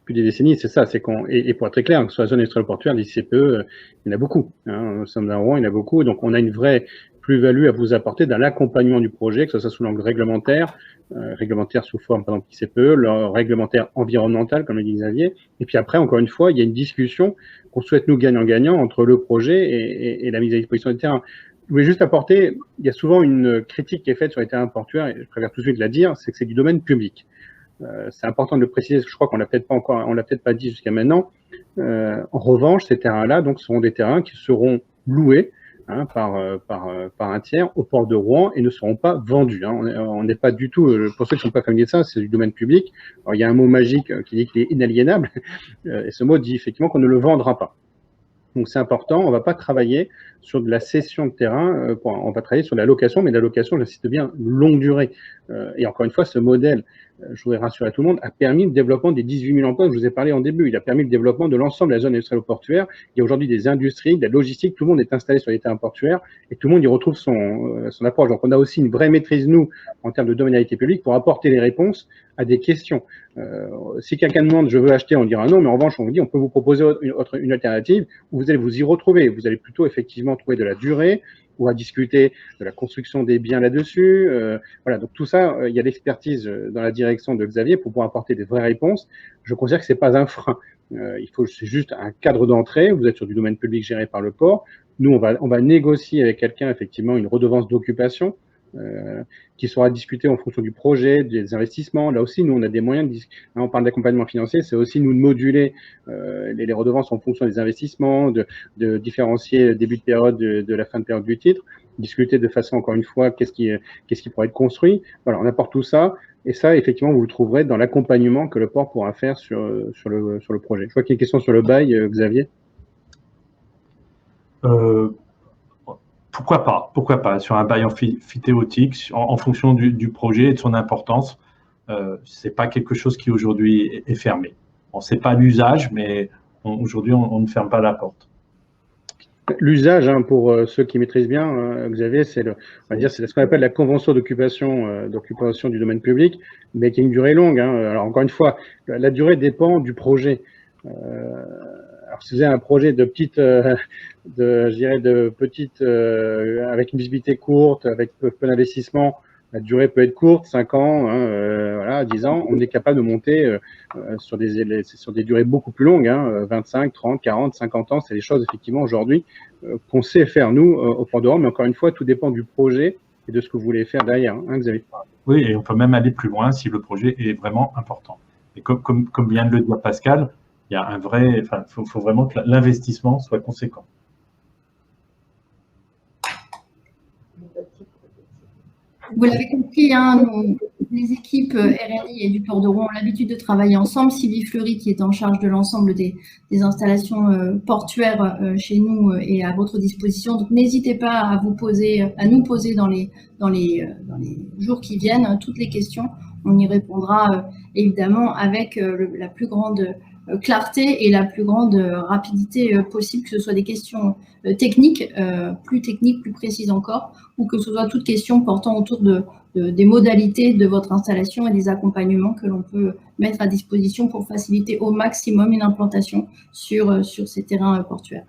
C: des décennies, c'est ça, c'est qu'on, et pour être très clair, sur la zone industrielle portuaire, des CPE, il y en a beaucoup. Nous sommes dans Rouen, il y en a beaucoup. Donc, on a une vraie plus-value à vous apporter dans l'accompagnement du projet, que ce soit sous l'angle réglementaire sous forme, par exemple, ICPE, le réglementaire environnemental, comme le dit Xavier. Et puis après, encore une fois, il y a une discussion qu'on souhaite nous gagnant-gagnant entre le projet et la mise à disposition du terrain. Je voulais juste apporter, il y a souvent une critique qui est faite sur les terrains portuaires, et je préfère tout de suite la dire, c'est que c'est du domaine public. C'est important de le préciser, parce que je crois qu'on l'a peut-être pas dit jusqu'à maintenant. En revanche, ces terrains-là, donc, seront des terrains qui seront loués par un tiers au port de Rouen et ne seront pas vendus. On n'est pas du tout, pour ceux qui ne sont pas familiers de ça, c'est du domaine public. Alors, il y a un mot magique qui dit qu'il est inaliénable, et ce mot dit effectivement qu'on ne le vendra pas. Donc c'est important, on ne va pas travailler sur de la cession de terrain, on va travailler sur la location, mais la location, j'insiste bien, longue durée. Et encore une fois, ce modèle, je voudrais rassurer tout le monde, a permis le développement des 18 000 emplois que je vous ai parlé en début. Il a permis le développement de l'ensemble de la zone industrielle portuaire. Il y a aujourd'hui des industries, de la logistique, tout le monde est installé sur les terrains portuaires et tout le monde y retrouve son approche. Donc on a aussi une vraie maîtrise, nous, en termes de dominalité publique, pour apporter les réponses à des questions. Si quelqu'un demande « je veux acheter », on dira non, mais en revanche, on vous dit « on peut vous proposer une alternative où vous allez vous y retrouver ». Vous allez plutôt effectivement trouver de la durée, ou à discuter de la construction des biens là-dessus. Voilà, donc tout ça, il y a l'expertise dans la direction de Xavier pour pouvoir apporter des vraies réponses. Je considère que c'est pas un frein. C'est juste un cadre d'entrée. Vous êtes sur du domaine public géré par le port. Nous, on va négocier avec quelqu'un effectivement une redevance d'occupation qui sera discutée en fonction du projet, des investissements. Là aussi, nous, on a des moyens on parle d'accompagnement financier, c'est aussi nous de moduler les redevances en fonction des investissements, de différencier le début de période de la fin de période du titre, discuter de façon, encore une fois, qu'est-ce qui pourrait être construit. Voilà, on apporte tout ça. Et ça, effectivement, vous le trouverez dans l'accompagnement que le port pourra faire sur le projet. Je vois qu'il y a une question sur le bail, Xavier.
E: Pourquoi pas sur un bail amphithéotique en fonction du projet et de son importance. C'est pas quelque chose qui aujourd'hui est fermé. On ne sait pas l'usage, mais aujourd'hui on ne ferme pas la porte.
C: L'usage, pour ceux qui maîtrisent bien, Xavier, c'est ce qu'on appelle la convention d'occupation du domaine public, mais qui a une durée longue. Alors encore une fois, la durée dépend du projet. Alors si vous avez un projet de petite, avec une visibilité courte, avec peu d'investissement, la durée peut être courte, 5 ans, voilà, 10 ans. On est capable de monter sur des durées beaucoup plus longues, 25, 30, 40, 50 ans. C'est des choses effectivement aujourd'hui qu'on sait faire nous au Port de Rouen, mais encore une fois, tout dépend du projet et de ce que vous voulez faire derrière, Xavier.
E: Oui, et on peut même aller plus loin si le projet est vraiment important. Et comme vient de le dire Pascal, il y a faut vraiment que l'investissement soit conséquent.
F: Vous l'avez compris, les équipes RNI et du Port de Rouen ont l'habitude de travailler ensemble. Sylvie Fleury, qui est en charge de l'ensemble des installations portuaires chez nous, est à votre disposition. Donc, n'hésitez pas à nous poser dans les jours qui viennent toutes les questions. On y répondra évidemment avec la plus grande clarté et la plus grande rapidité possible, que ce soit des questions techniques, plus précises encore, ou que ce soit toutes questions portant autour des modalités de votre installation et des accompagnements que l'on peut mettre à disposition pour faciliter au maximum une implantation sur ces terrains portuaires.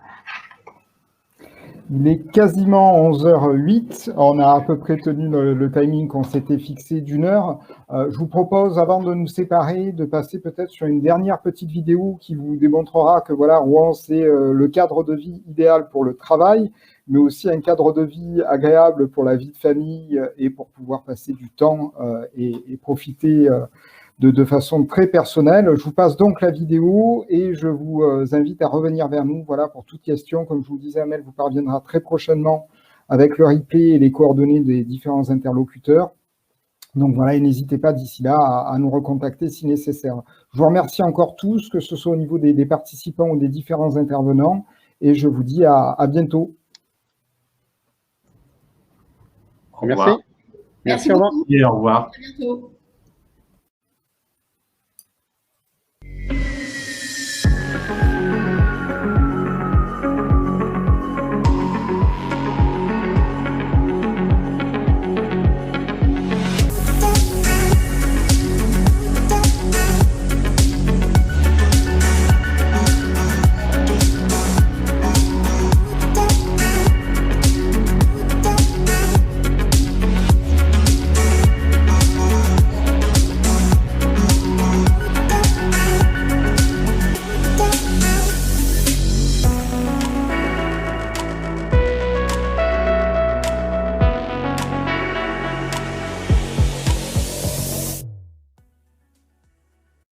B: Il est quasiment 11h08. On a à peu près tenu le timing qu'on s'était fixé d'1 heure. Je vous propose, avant de nous séparer, de passer peut-être sur une dernière petite vidéo qui vous démontrera que voilà, Rouen, c'est le cadre de vie idéal pour le travail, mais aussi un cadre de vie agréable pour la vie de famille et pour pouvoir passer du temps et profiter de façon très personnelle. Je vous passe donc la vidéo et je vous invite à revenir vers nous. Voilà, pour toute question, comme je vous le disais, Amel vous parviendra très prochainement avec le replay et les coordonnées des différents interlocuteurs. Donc voilà, et n'hésitez pas d'ici là à nous recontacter si nécessaire. Je vous remercie encore tous, que ce soit au niveau des participants ou des différents intervenants, et je vous dis à bientôt.
C: Merci.
F: Merci beaucoup.
E: Et au revoir.
F: À bientôt.